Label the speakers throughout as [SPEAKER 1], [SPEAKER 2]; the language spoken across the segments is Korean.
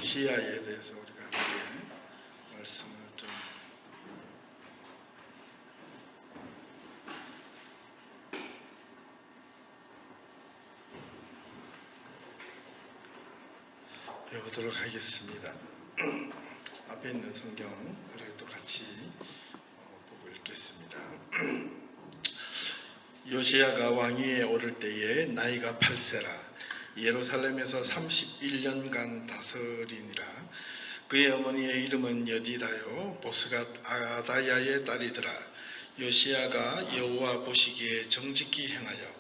[SPEAKER 1] 요시야에 대해서 우리가 함께 말씀을 좀 배우도록 하겠습니다. 앞에 있는 성경 그리고 또 같이 보고 읽겠습니다. 요시야가 왕위에 오를 때에 나이가 8세라. 예루살렘에서 31년간 다스리니라. 그의 어머니의 이름은 여디다요 보스갓 아다야의 딸이더라. 요시야가 여호와 보시기에 정직히 행하여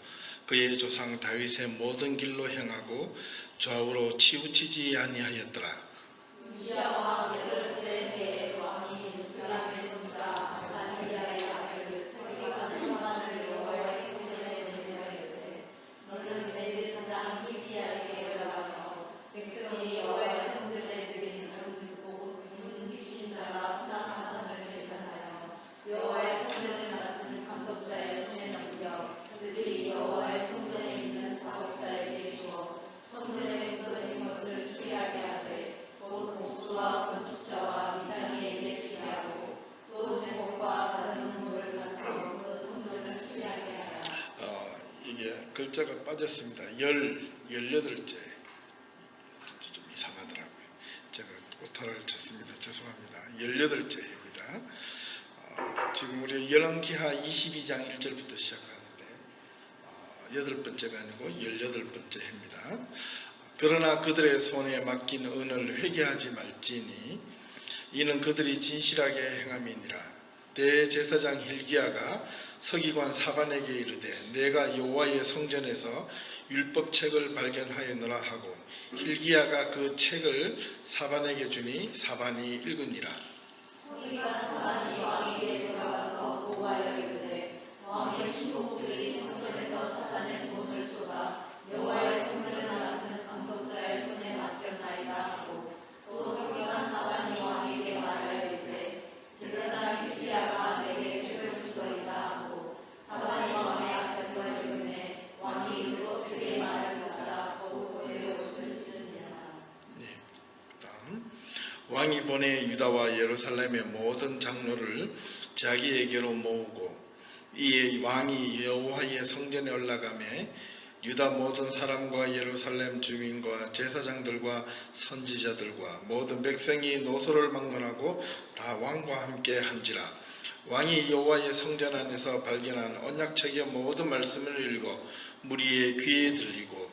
[SPEAKER 1] 그의 조상 다윗의 모든 길로 행하고 좌우로 치우치지 아니하였더라.
[SPEAKER 2] 요시야와 여덟째 해에 왕이 예루살렘에 손자 아사리야의 아들 세리가 사만을 여호와의 성전에 내려이르되 너는 대제사장 hil기야에게 올라가서 백성이 여호와의 성전에 드린 은 시킨 자가 수상한 것을 계산하여 여호와의 성전을 맡은 감독자의 손에 넘겨 그들이 여호와의 성전에 있는 작업자에게 주어 성전에 묻어진 것을 수리하게 하되 곧 목수와 건축자와 미장이에게 주게 하고 또 제목과 다른 문물을 가서 그 성전을 수리하게 하라.
[SPEAKER 1] 이게 글자가 빠졌습니다. 18째. 좀 이상하더라고요. 제가 오타를 쳤습니다. 죄송합니다. 18째입니다. 지금 우리 열왕기하 22장 1절부터 시작하는데 8번째가 아니고 18번째 해입니다. 그러나 그들의 손에 맡긴 은을 회개하지 말지니 이는 그들이 진실하게 행함이니라. 대제사장 hil기야가 서기관 사반에게 이르되 내가 여호와의 성전에서 율법책을 발견하였노라 하고 hil기야가 그 책을 사반에게 주니 사반이 읽으니라.
[SPEAKER 2] 서기관 사반이 왕에게 돌아가서 보고하여 이르되 왕의 신복들이 성전에서 찾아낸 돈을 쏟아 여호와의 성전을 맡은 감독자의 손에 맡겼나이다 하고 또 서기관 사반이 왕에게 말하여 이르되 제사장 hil기야가 내게 책을 주더이다 하고 사반이 왕의 앞에서 이르매 왕이 율법책의 말을 듣자 더욱 오래 옷을 찢으니라.
[SPEAKER 1] 네. 그다음 왕이 보내 유다와 예루살렘의 모든 장로를 자기에게로 모으고 이에 왕이 여호와의 성전에 올라가매 유다 모든 사람과 예루살렘 주민과 제사장들과 선지자들과 모든 백성이 노소를 막론하고 다 왕과 함께 한지라. 왕이 여호와의 성전 안에서 발견한 언약책의 모든 말씀을 읽어 무리의 귀에 들리고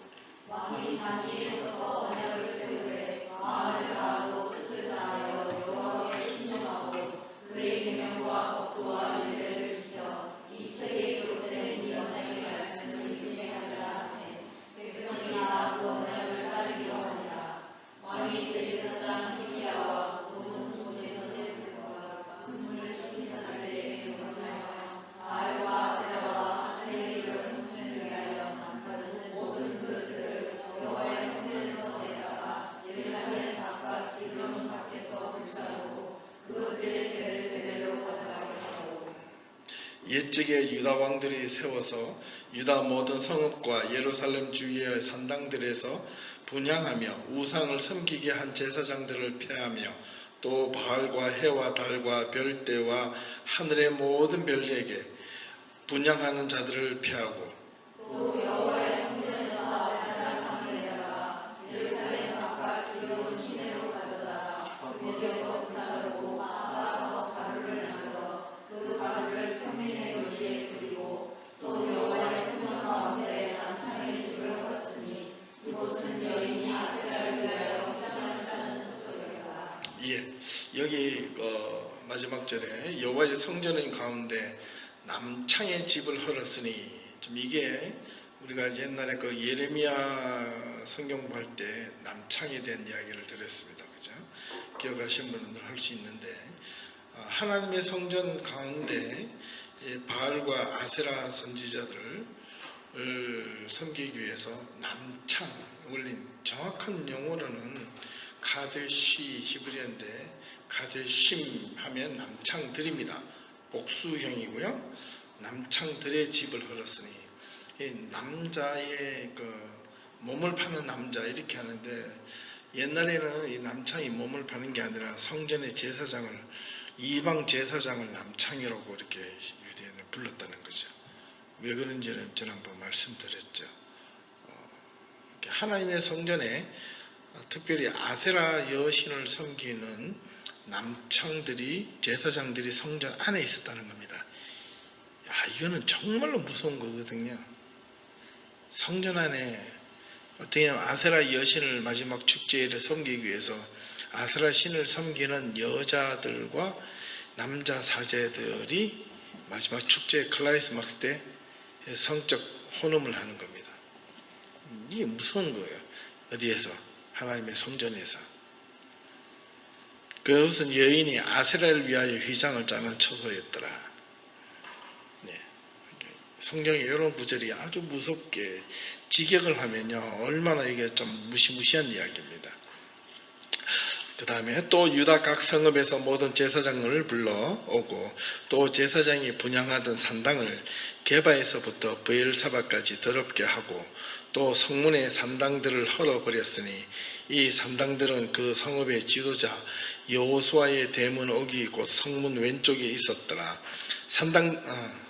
[SPEAKER 2] 왕이 단 위에 서서 언약을 세우되 마음을 다하고 뜻을 다하여 여호와께 순종하고 그의 계명과 법도와 율례를 지켜 이 책에 기록된 이 언약의 말씀을 이행하리라 하되 백성이 다 그 언약을 따르기로 하니라. 왕이 대제사장 hil기야와 모든 돈의 선제들과 금문을 시킨 자들에게 명령하여 바알과 아세라와 하늘의 길을 성전을 위하여 만든 모든 그릇들을 여호와의 성전에서 내다가 예루살렘 바깥 기드론 밖에서 불사르고 그것들의 죄를 그대로 가져가게 하고
[SPEAKER 1] 옛적에 유다 왕들이 세워서 유다 모든 성읍과 예루살렘 주위의 산당들에서 분향하며 우상을 섬기게 한 제사장들을 폐하며 또 바알과 해와 달과 별대와 하늘의 모든 별에게 분향하는 자들을 폐하고
[SPEAKER 2] 또 여호와의 성전에서 아세라 상을 내다가 예루살렘 바깥 기드론 시내로 가져다가 거기에서 불사르고 쌓아서 가루를 만들어 그 가루를 평민의 요지에 뿌리고 또 여호와의 성전 가운데 남창의 집을 헐었으니 이곳은 여인이 아세라를 위하여 화장을 짜는 소속이라.
[SPEAKER 1] 예, 여기 마지막 절에 여호와의 성전 가운데 남창의 집을 헐었으니 좀 이게 우리가 옛날에 그 예레미야 성경 공부할 때 남창에 대한 이야기를 들었습니다. 그죠? 기억하시는 분은 할 수 있는데 하나님의 성전 가운데 바알과 아세라 선지자들을 섬기기 위해서 남창 올린 정확한 용어로는 가데시 히브리어인데 가데심 하면 남창들입니다. 복수형이고요. 남창들의 집을 헐었으니 이 남자의 그 몸을 파는 남자 이렇게 하는데 옛날에는 이 남창이 몸을 파는 게 아니라 성전의 제사장을, 이방 제사장을 남창이라고 이렇게 유대인을 불렀다는 거죠. 왜 그런지는 지난번 말씀드렸죠. 하나님의 성전에 특별히 아세라 여신을 섬기는 남창들이, 제사장들이 성전 안에 있었다는 겁니다. 야, 이거는 정말로 무서운 거거든요. 성전 안에 어떻게 하면 아세라 여신을 마지막 축제일에 섬기기 위해서 아세라 신을 섬기는 여자들과 남자 사제들이 마지막 축제 클라이스막스 때 성적 혼음을 하는 겁니다. 이게 무서운 거예요. 어디에서? 하나님의 성전에서. 그것은 여인이 아세라를 위하여 휘장을 짜는 처소였더라. 네. 성경에 이런 구절이 아주 무섭게 직역을 하면요, 얼마나 이게 좀 무시무시한 이야기입니다. 그 다음에 또 유다 각 성읍에서 모든 제사장을 불러오고 또 제사장이 분향하던 산당을 게바에서부터 브엘사바까지 더럽게 하고 또 성문의 산당들을 헐어버렸으니 이 산당들은 그 성읍의 지도자 여호수아의 대문 옥이 곧 성문 왼쪽에 있었더라. 산당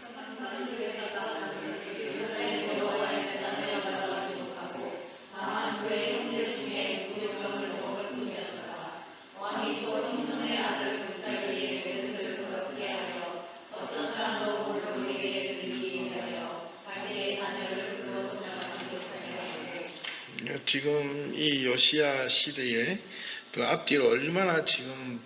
[SPEAKER 1] 지금 이 요시야 시대에 그 앞뒤로 얼마나 지금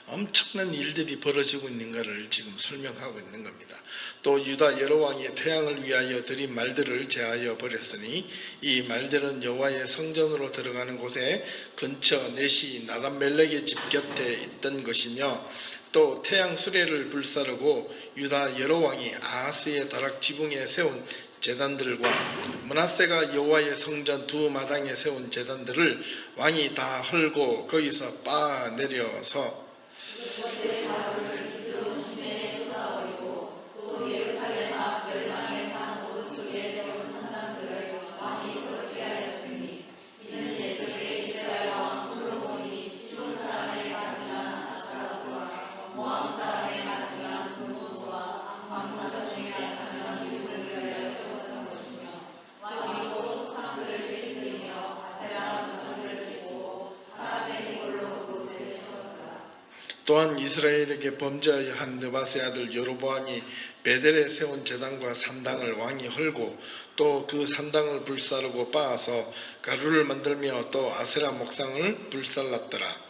[SPEAKER 1] 엄청난 일들이 벌어지고 있는가를 지금 설명하고 있는 겁니다. 또 유다 여러 왕이 태양을 위하여 드린 말들을 제하여 버렸으니 이 말들은 여호와의 성전으로 들어가는 곳에 근처 넷이 나단멜렉의 집 곁에 있던 것이며 또 태양 수레를 불사르고 유다 여러 왕이 아하스의 다락 지붕에 세운 제단들과 므낫세가 여호와의 성전 두 마당에 세운 제단들을 왕이 다 헐고 거기서 빻아 내려서 또한 이스라엘에게 범죄하여 한 느바세 아들 여로보암이 베델에 세운 제단과 산당을 왕이 헐고 또 그 산당을 불사르고 빻아서 가루를 만들며 또 아세라 목상을 불살랐더라.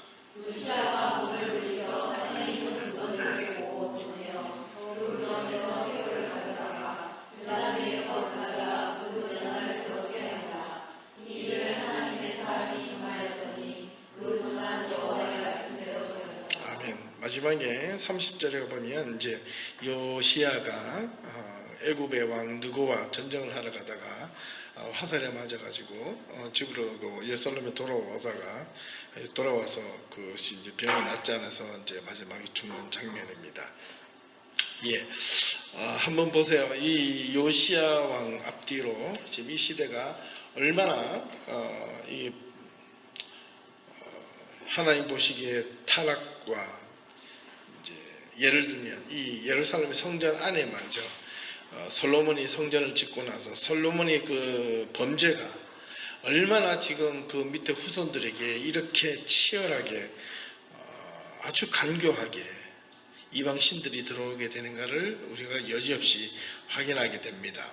[SPEAKER 1] 마지막에 30절에 보면 이제 요시야가 애굽의 왕 느고와 전쟁을 하러 가다가 화살에 맞아가지고 집으로 예루살렘에 돌아와서 그 이제 병이 낫지 않아서 이제 마지막에 죽는 장면입니다. 예, 한번 보세요. 이 요시야 왕 앞뒤로 지금 이 시대가 얼마나 이 하나님 보시기에 타락과 예를 들면 이 예루살렘 성전 안에 말이죠. 솔로몬이 성전을 짓고 나서 솔로몬이 그 범죄가 얼마나 지금 그 밑에 후손들에게 이렇게 치열하게 아주 간교하게 이방 신들이 들어오게 되는가를 우리가 여지없이 확인하게 됩니다.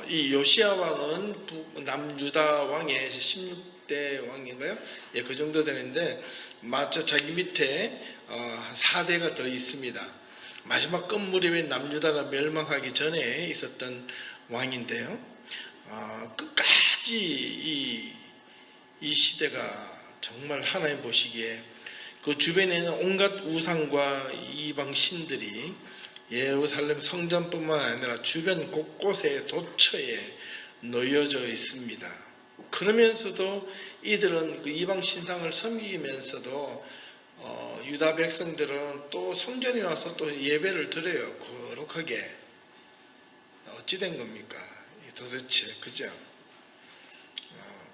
[SPEAKER 1] 이 요시야 왕은 남유다 왕의 16대 왕인가요? 예, 그 정도 되는데 마저 자기 밑에 4대가 더 있습니다. 마지막 끝무렵에 남유다가 멸망하기 전에 있었던 왕인데요. 끝까지 이 시대가 정말 하나님 보시기에 그 주변에는 온갖 우상과 이방 신들이 예루살렘 성전뿐만 아니라 주변 곳곳에 도처에 놓여져 있습니다. 그러면서도 이들은 그 이방 신상을 섬기면서도 유다 백성들은 또 성전에 와서 또 예배를 드려요. 거룩하게. 어찌 된 겁니까? 도대체 그죠?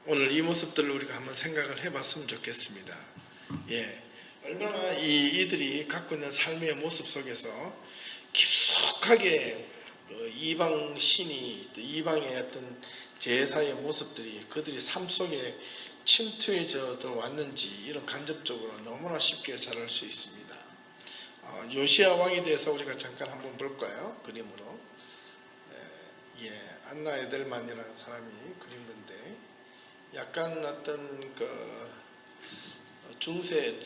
[SPEAKER 1] 오늘 이 모습들을 우리가 한번 생각을 해봤으면 좋겠습니다. 예, 얼마나 이들이 갖고 있는 삶의 모습 속에서 깊숙하게 이방 신이 이방의 어떤 제사의 모습들이 그들이 삶 속에 침투해져 들어왔는지 이런 간접적으로 너무나 쉽게 잘 알 수 있습니다. 요시야 왕에 대해서 우리가 잠깐 한번 볼까요? 그림으로. 안나 에델만이라는 사람이 그린 건데 약간 어떤 그 중세의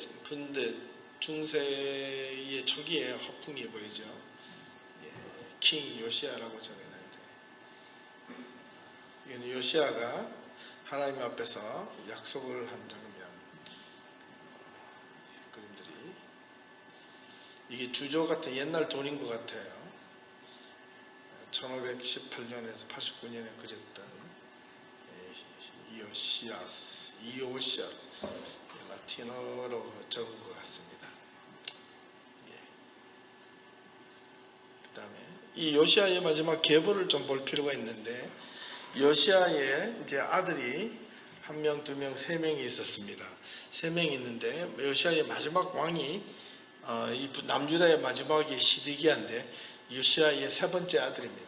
[SPEAKER 1] 초기의 화풍이 보이죠. 킹 요시아라고 적어놨는데 이건 요시아가 하나님 앞에서 약속을 한 장면. 그림들이 이게 주조 같은 옛날 돈인 것 같아요. 1518년에서 89년에 그렸던 이오시아스 라틴어로 적은 것 같습니다. 그 다음에 이 요시아의 마지막 계보를 좀 볼 필요가 있는데 요시아의 이제 아들이 1명, 2명, 3명이 있었습니다. 3명이 있는데 요시아의 마지막 왕이 남유다의 마지막이 시드기야인데 요시아의 3번째 아들입니다.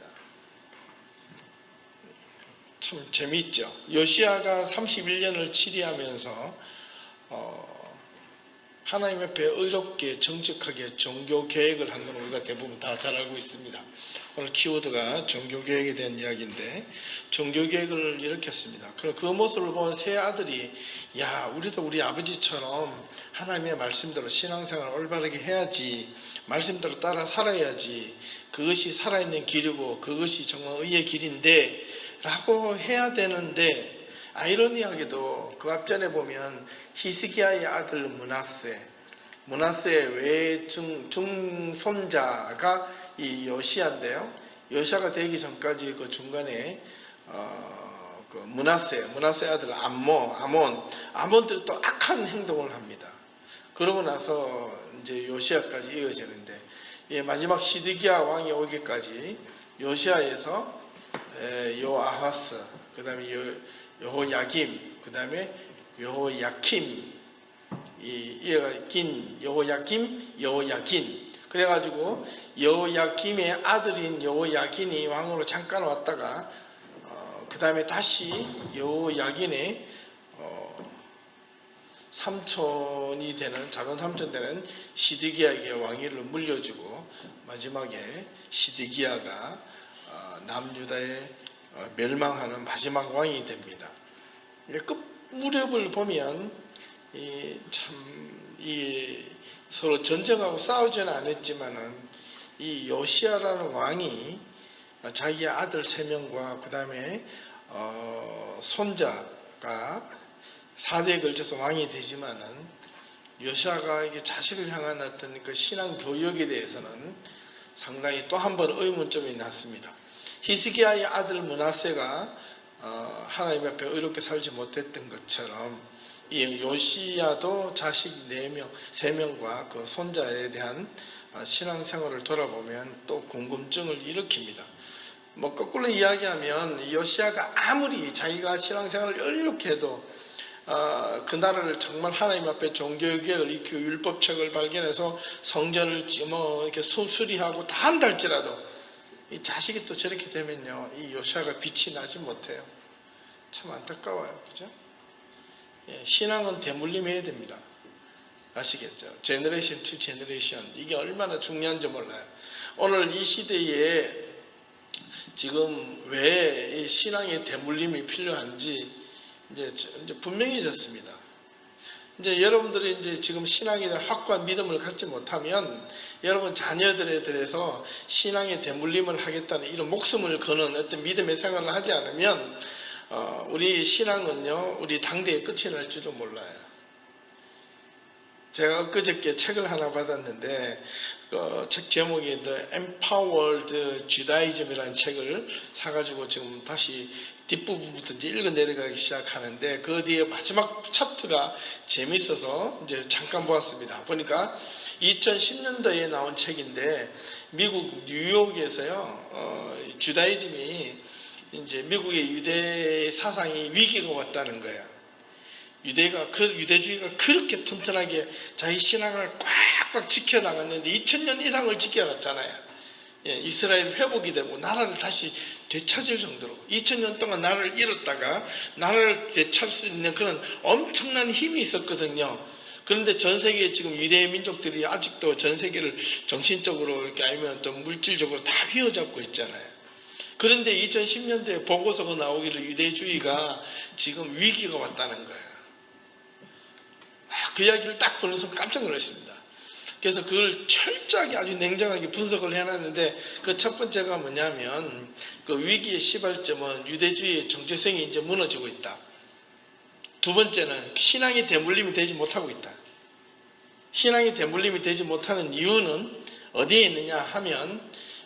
[SPEAKER 1] 참 재미있죠. 요시아가 31년을 치리하면서 하나님 앞에 의롭게 정직하게 종교 계획을 한 건 우리가 대부분 다 잘 알고 있습니다. 오늘 키워드가 종교 계획에 대한 이야기인데 종교 계획을 일으켰습니다. 그 모습을 본 세 아들이 우리도 우리 아버지처럼 하나님의 말씀대로 신앙생활을 올바르게 해야지, 말씀대로 따라 살아야지, 그것이 살아있는 길이고 그것이 정말 의의 길인데 라고 해야 되는데 아이러니하게도 그 앞전에 보면 히스기야의 아들 므낫세의 외중손자가 이 요시야인데요. 요시야가 되기 전까지 그 중간에 그 므낫세 아들 아몬들이 또 악한 행동을 합니다. 그러고 나서 이제 요시야까지 이어지는데 마지막 시드기야 왕이 오기까지 요시야에서 요아하스, 그 다음에 여호야김, 그 다음에 여호야킴, 여호야긴. 그래가지고 여호야김의 아들인 여호야긴이 왕으로 잠깐 왔다가 그 다음에 다시 여호야긴의 삼촌이 되는 작은 삼촌 되는 시드기야에게 왕위를 물려주고 마지막에 시드기야가 남유다에 멸망하는 마지막 왕이 됩니다. 끝 무렵을 보면 서로 전쟁하고 싸우지는 않았지만은 이 요시야라는 왕이 자기의 아들 3명과 그 다음에 손자가 4대에 걸쳐서 왕이 되지만은 요시야가 이게 자식을 향한 어떤 그 신앙 교육에 대해서는 상당히 또 한 번 의문점이 났습니다. 히스기야의 아들 므낫세가 하나님 앞에 의롭게 살지 못했던 것처럼 이 요시야도 자식 3명과 그 손자에 대한 신앙생활을 돌아보면 또 궁금증을 일으킵니다. 거꾸로 이야기하면 요시야가 아무리 자기가 신앙생활을 이렇게 해도 그 나라를 정말 하나님 앞에 종교개혁을 익히고 율법책을 발견해서 성전을 이렇게 수리하고 다 한다 할지라도 이 자식이 또 저렇게 되면요, 이 요시야가 빛이 나지 못해요. 참 안타까워요. 그죠? 신앙은 대물림해야 됩니다. 아시겠죠? 제너레이션 투 제너레이션, 이게 얼마나 중요한지 몰라요. 오늘 이 시대에 지금 왜 이 신앙의 대물림이 필요한지 이제 분명해졌습니다. 이제 여러분들이 이제 지금 신앙에 대한 확고한 믿음을 갖지 못하면 여러분 자녀들에 대해서 신앙의 대물림을 하겠다는 이런 목숨을 거는 어떤 믿음의 생활을 하지 않으면 우리 신앙은요, 우리 당대의 끝이 날지도 몰라요. 제가 엊그저께 책을 하나 받았는데 책 제목이 The Empowered Judaism이라는 책을 사가지고 지금 다시 뒷부분부터 이제 읽어 내려가기 시작하는데 그 뒤에 마지막 챕터가 재밌어서 이제 잠깐 보았습니다. 보니까 2010년도에 나온 책인데 미국 뉴욕에서요, 주다이즘이 이제 미국의 유대 사상이 위기가 왔다는 거야. 유대주의가 그렇게 튼튼하게 자기 신앙을 꽉꽉 지켜나갔는데 2000년 이상을 지켜갔잖아요. 예, 이스라엘 회복이 되고 나라를 다시 되찾을 정도로 2000년 동안 나라를 잃었다가 나라를 되찾을 수 있는 그런 엄청난 힘이 있었거든요. 그런데 전 세계에 지금 유대 민족들이 아직도 전 세계를 정신적으로 이렇게 아니면 또 물질적으로 다 휘어잡고 있잖아요. 그런데 2010년대에 보고서가 나오기를 유대주의가 지금 위기가 왔다는 거예요. 그 이야기를 딱 보는 순간 깜짝 놀랐습니다. 그래서 그걸 철저하게 아주 냉정하게 분석을 해놨는데 그 첫 번째가 뭐냐면 그 위기의 시발점은 유대주의의 정체성이 이제 무너지고 있다. 두 번째는 신앙이 대물림이 되지 못하고 있다. 신앙이 대물림이 되지 못하는 이유는 어디에 있느냐 하면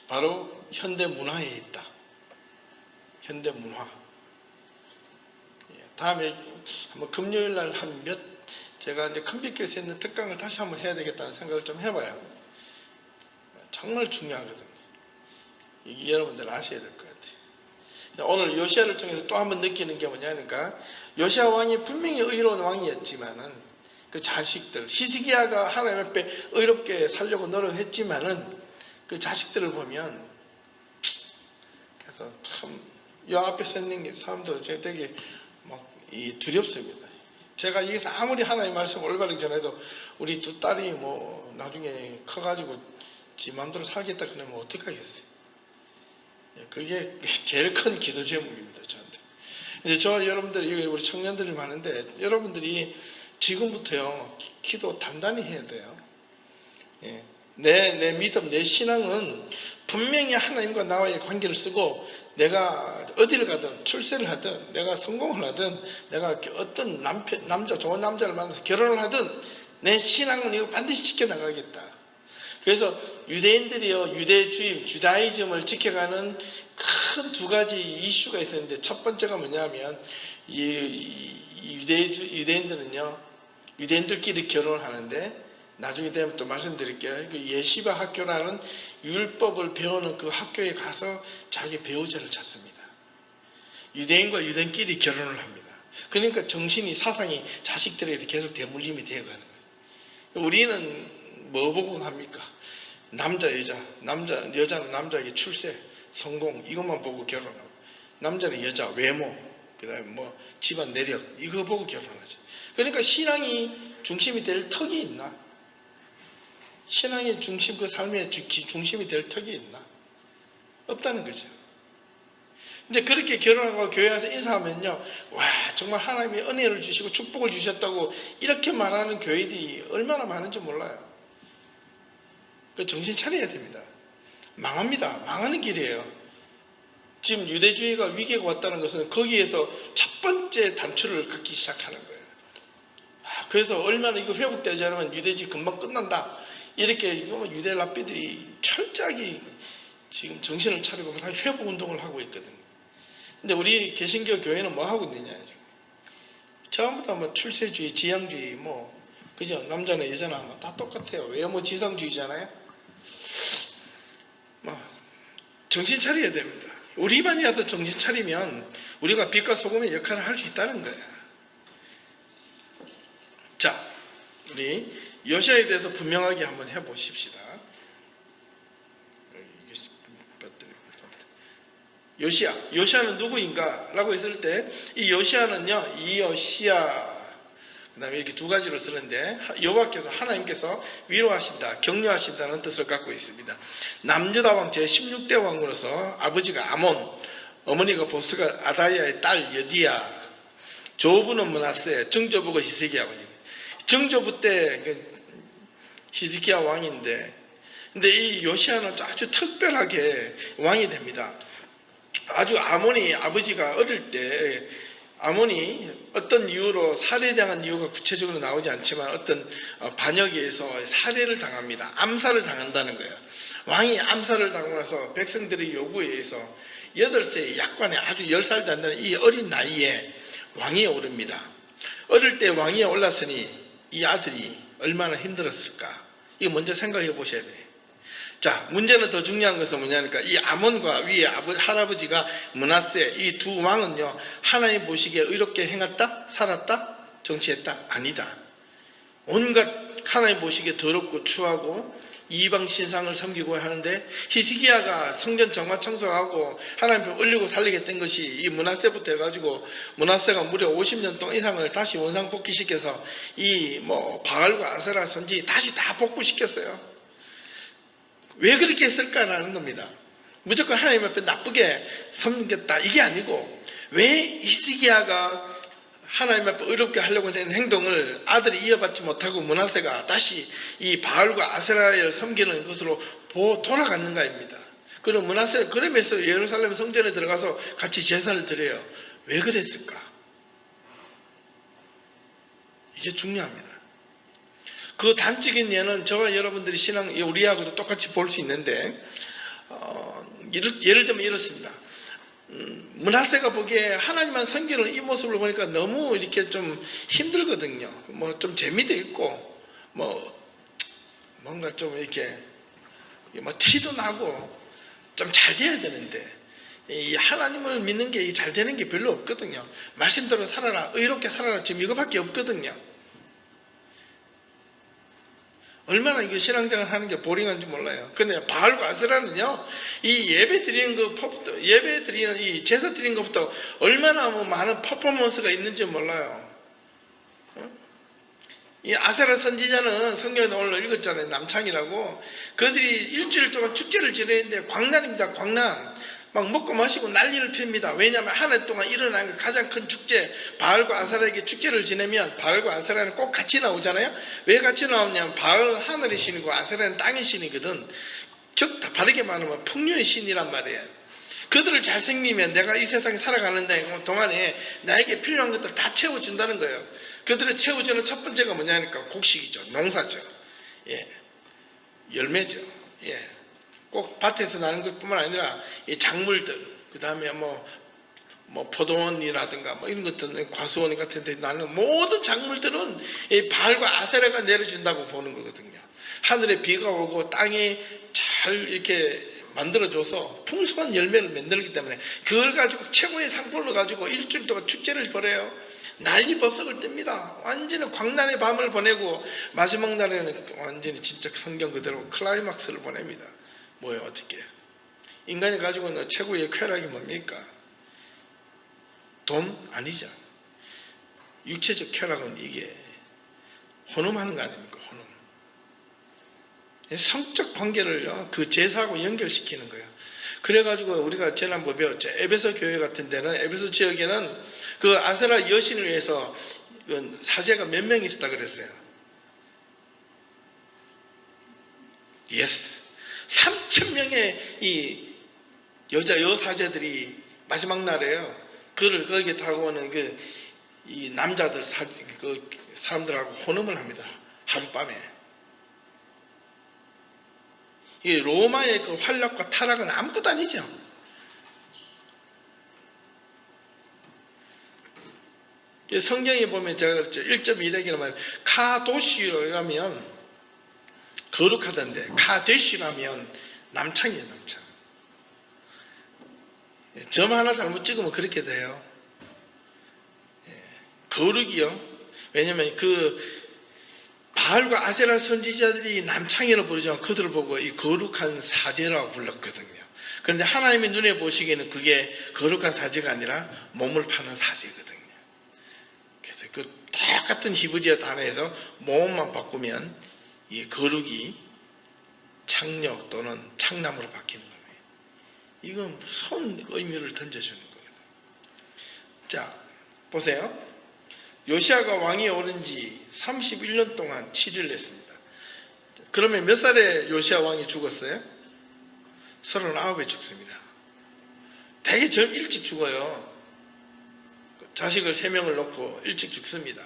[SPEAKER 1] 바로 현대 문화에 있다. 현대 문화. 다음에 한번 금요일 날 제가 이제 컴퓨터에서 있는 특강을 다시 한번 해야 되겠다는 생각을 좀 해봐요. 정말 중요하거든요. 이게 여러분들 아셔야 될 것 같아요. 오늘 요시아를 통해서 또 한번 느끼는 게 뭐냐니까 요시아 왕이 분명히 의로운 왕이었지만은 그 자식들 히스기야가 하나님 앞에 의롭게 살려고 노력했지만은 그 자식들을 보면 그래서 참 이 앞에 서 있는 게 사람들 되게 막 두렵습니다. 제가 여기서 아무리 하나님의 말씀을 올바르게 전해도 우리 두 딸이 뭐 나중에 커가지고 지 마음대로 살겠다 그러면 어떡하겠어요. 그게 제일 큰 기도 제목입니다. 저한테. 이제 저와 여러분들이 우리 청년들이 많은데 여러분들이 지금부터요 기도 단단히 해야 돼요. 내 믿음, 내 신앙은 분명히 하나님과 나와의 관계를 쓰고 내가 어디를 가든 출세를 하든 내가 성공을 하든 내가 어떤 좋은 남자를 만나서 결혼을 하든 내 신앙은 이거 반드시 지켜나가겠다. 그래서 유대인들이요 유대주의, 주다이즘을 지켜가는 큰 두 가지 이슈가 있었는데 첫 번째가 뭐냐면 유대인들은요 유대인들끼리 결혼을 하는데 나중에 되면 또 말씀드릴게요. 예시바 학교라는 율법을 배우는 그 학교에 가서 자기 배우자를 찾습니다. 유대인과 유대인끼리 결혼을 합니다. 그러니까 정신이 사상이 자식들에게 계속 대물림이 되어가는 거예요. 우리는 뭐 보고 합니까? 남자 여자는 남자에게 출세, 성공 이것만 보고 결혼하고 남자는 여자 외모 그다음에 뭐 집안 내력 이거 보고 결혼하지. 그러니까 신앙이 중심이 될 턱이 있나? 신앙의 중심, 그 삶의 중심이 될 턱이 있나? 없다는 거죠. 이제 그렇게 결혼하고 교회 와서 인사하면요, 와, 정말 하나님이 은혜를 주시고 축복을 주셨다고 이렇게 말하는 교회들이 얼마나 많은지 몰라요. 그 정신 차려야 됩니다. 망합니다. 망하는 길이에요. 지금 유대주의가 위기가 왔다는 것은 거기에서 첫 번째 단추를 긋기 시작하는 거예요. 그래서 얼마나 이거 회복되지 않으면 유대주의 금방 끝난다. 이렇게 유대 랍비들이 철저하게 지금 정신을 차리고 회복 운동을 하고 있거든요. 근데 우리 개신교 교회는 뭐 하고 있느냐 지금. 처음부터 뭐 출세주의, 지향주의, 뭐 그죠? 남자나 여자나 뭐 다 똑같아요. 외모 지상주의잖아요. 뭐 정신 차려야 됩니다. 우리만이라도 정신 차리면 우리가 빛과 소금의 역할을 할 수 있다는 거예요. 자, 우리 요시아에 대해서 분명하게 한번 해보십시다. 요시아는 누구인가? 라고 했을 때 이 요시아는요 이요시아 그 다음에 이렇게 두 가지로 쓰는데 여호와께서 하나님께서 위로하신다 격려하신다는 뜻을 갖고 있습니다. 남유다 왕 제16대 왕으로서 아버지가 아몬, 어머니가 보스가 아다이아의 딸 여디야, 조부는 므낫세, 정조부가 히스기야 왕이에요. 정조부 때 히스기야 왕인데 근데 이 요시아는 아주 특별하게 왕이 됩니다. 아주 아몬이 아버지가 어릴 때 아몬이 어떤 이유로 살해당한 이유가 구체적으로 나오지 않지만 어떤 반역에 의해서 살해를 당합니다. 암살을 당한다는 거예요. 왕이 암살을 당하고 나서 백성들의 요구에 의해서 8세의 약관에 아주 10살도 안 되는 이 어린 나이에 왕위에 오릅니다. 어릴 때 왕위에 올랐으니 이 아들이 얼마나 힘들었을까? 이거 먼저 생각해 보셔야 돼요. 자, 문제는 더 중요한 것은 뭐냐니까 이 아몬과 위에 할아버지가 므낫세 이 두 왕은요 하나님 보시기에 의롭게 행했다? 살았다? 정치했다? 아니다. 온갖 하나님 보시기에 더럽고 추하고 이방 신상을 섬기고 하는데 히스기야가 성전 정화 청소하고 하나님 앞에 올리고 살리게 된 것이 이 므낫세부터 해가지고 므낫세가 무려 50년 동안 이상을 다시 원상 복귀시켜서 이 바알과 아세라 선지 다시 다 복구시켰어요. 왜 그렇게 했을까라는 겁니다. 무조건 하나님 앞에 나쁘게 섬겼다 이게 아니고 왜 히스기야가 하나님 앞에 의롭게 하려고 하는 행동을 아들이 이어받지 못하고 므낫세가 다시 이 바알과 아세라를 섬기는 것으로 돌아갔는가입니다. 그리고 므낫세는 그러면서 예루살렘 성전에 들어가서 같이 제사를 드려요. 왜 그랬을까? 이게 중요합니다. 그 단적인 예는 저와 여러분들이 신앙 우리하고도 똑같이 볼 수 있는데 예를 들면 이렇습니다. 므낫세가 보기에 하나님만 섬기는 이 모습을 보니까 너무 이렇게 좀 힘들거든요. 좀 재미도 있고 뭔가 좀 이렇게 티도 나고 좀 잘 돼야 되는데 이 하나님을 믿는 게 잘 되는 게 별로 없거든요. 말씀대로 살아라, 의롭게 살아라, 지금 이거밖에 없거든요. 얼마나 이거 신앙생활 하는 게 보링한지 몰라요. 근데 바알과 아세라는요, 이 예배 드리는 것부터, 예배 드리는 이 제사 드리는 것부터 얼마나 많은 퍼포먼스가 있는지 몰라요. 이 아세라 선지자는 성경에 오늘 읽었잖아요. 남창이라고. 그들이 일주일 동안 축제를 지내는데 광란입니다. 광란. 막 먹고 마시고 난리를 핍니다. 왜냐하면 한 해 동안 일어난 가장 큰 축제, 바알과 아세라에게 축제를 지내면 바알과 아세라는 꼭 같이 나오잖아요. 왜 같이 나오냐면 바알은 하늘의 신이고 아세라는 땅의 신이거든. 즉 바르게 말하면 풍요의 신이란 말이에요. 그들을 잘 섬기면 내가 이 세상에 살아가는 동안에 나에게 필요한 것들 다 채워준다는 거예요. 그들을 채워주는 첫 번째가 뭐냐니까 곡식이죠. 농사죠. 예. 열매죠. 예. 꼭 밭에서 나는 것뿐만 아니라 이 작물들, 그 다음에 포도원이라든가 이런 것들, 과수원 같은 데 나는 모든 작물들은 이 바알과 아세라가 내려준다고 보는 거거든요. 하늘에 비가 오고 땅이 잘 이렇게 만들어줘서 풍성한 열매를 만들기 때문에 그걸 가지고 최고의 상품을 가지고 일주일 동안 축제를 벌여요. 난리 법석을 뗍니다. 완전히 광란의 밤을 보내고 마지막 날에는 완전히 진짜 성경 그대로 클라이막스를 보냅니다. 뭐예요? 어떻게? 인간이 가지고 있는 최고의 쾌락이 뭡니까? 돈? 아니죠. 육체적 쾌락은 이게 혼음하는 거 아닙니까? 혼음. 성적 관계를 그 제사하고 연결시키는 거예요. 그래가지고 우리가 지난번에 배웠죠. 에베소 교회 같은 데는, 에베소 지역에는 그 아세라 여신을 위해서 사제가 몇 명 있었다 그랬어요. 예스. 3,000명의 이 여사제들이 마지막 날에요. 그를 거기에 타고 오는 이 남자들 사람들하고 혼음을 합니다. 하룻밤에. 이 로마의 그 활락과 타락은 아무것도 아니죠. 성경에 보면 제가 그랬죠. 1.1에게는 말이에요. 카도시라면 거룩하던데 카데시라면 남창이에요. 남창. 점 하나 잘못 찍으면 그렇게 돼요. 거룩이요. 왜냐하면 그 바알과 아세라 선지자들이 남창이라고 부르지만 그들을 보고 이 거룩한 사제라고 불렀거든요. 그런데 하나님의 눈에 보시기에는 그게 거룩한 사제가 아니라 몸을 파는 사제거든요. 그래서 그 똑같은 히브리어 단어에서 몸만 바꾸면 이 거룩이 창녀 또는 창남으로 바뀌는 겁니다. 이건 무서운 의미를 던져주는 거거든요. 자, 보세요. 요시아가 왕이 오른 지 31년 동안 치리를 했습니다. 그러면 몇 살에 요시아 왕이 죽었어요? 39에 죽습니다. 되게 일찍 죽어요. 자식을 3명을 놓고 일찍 죽습니다.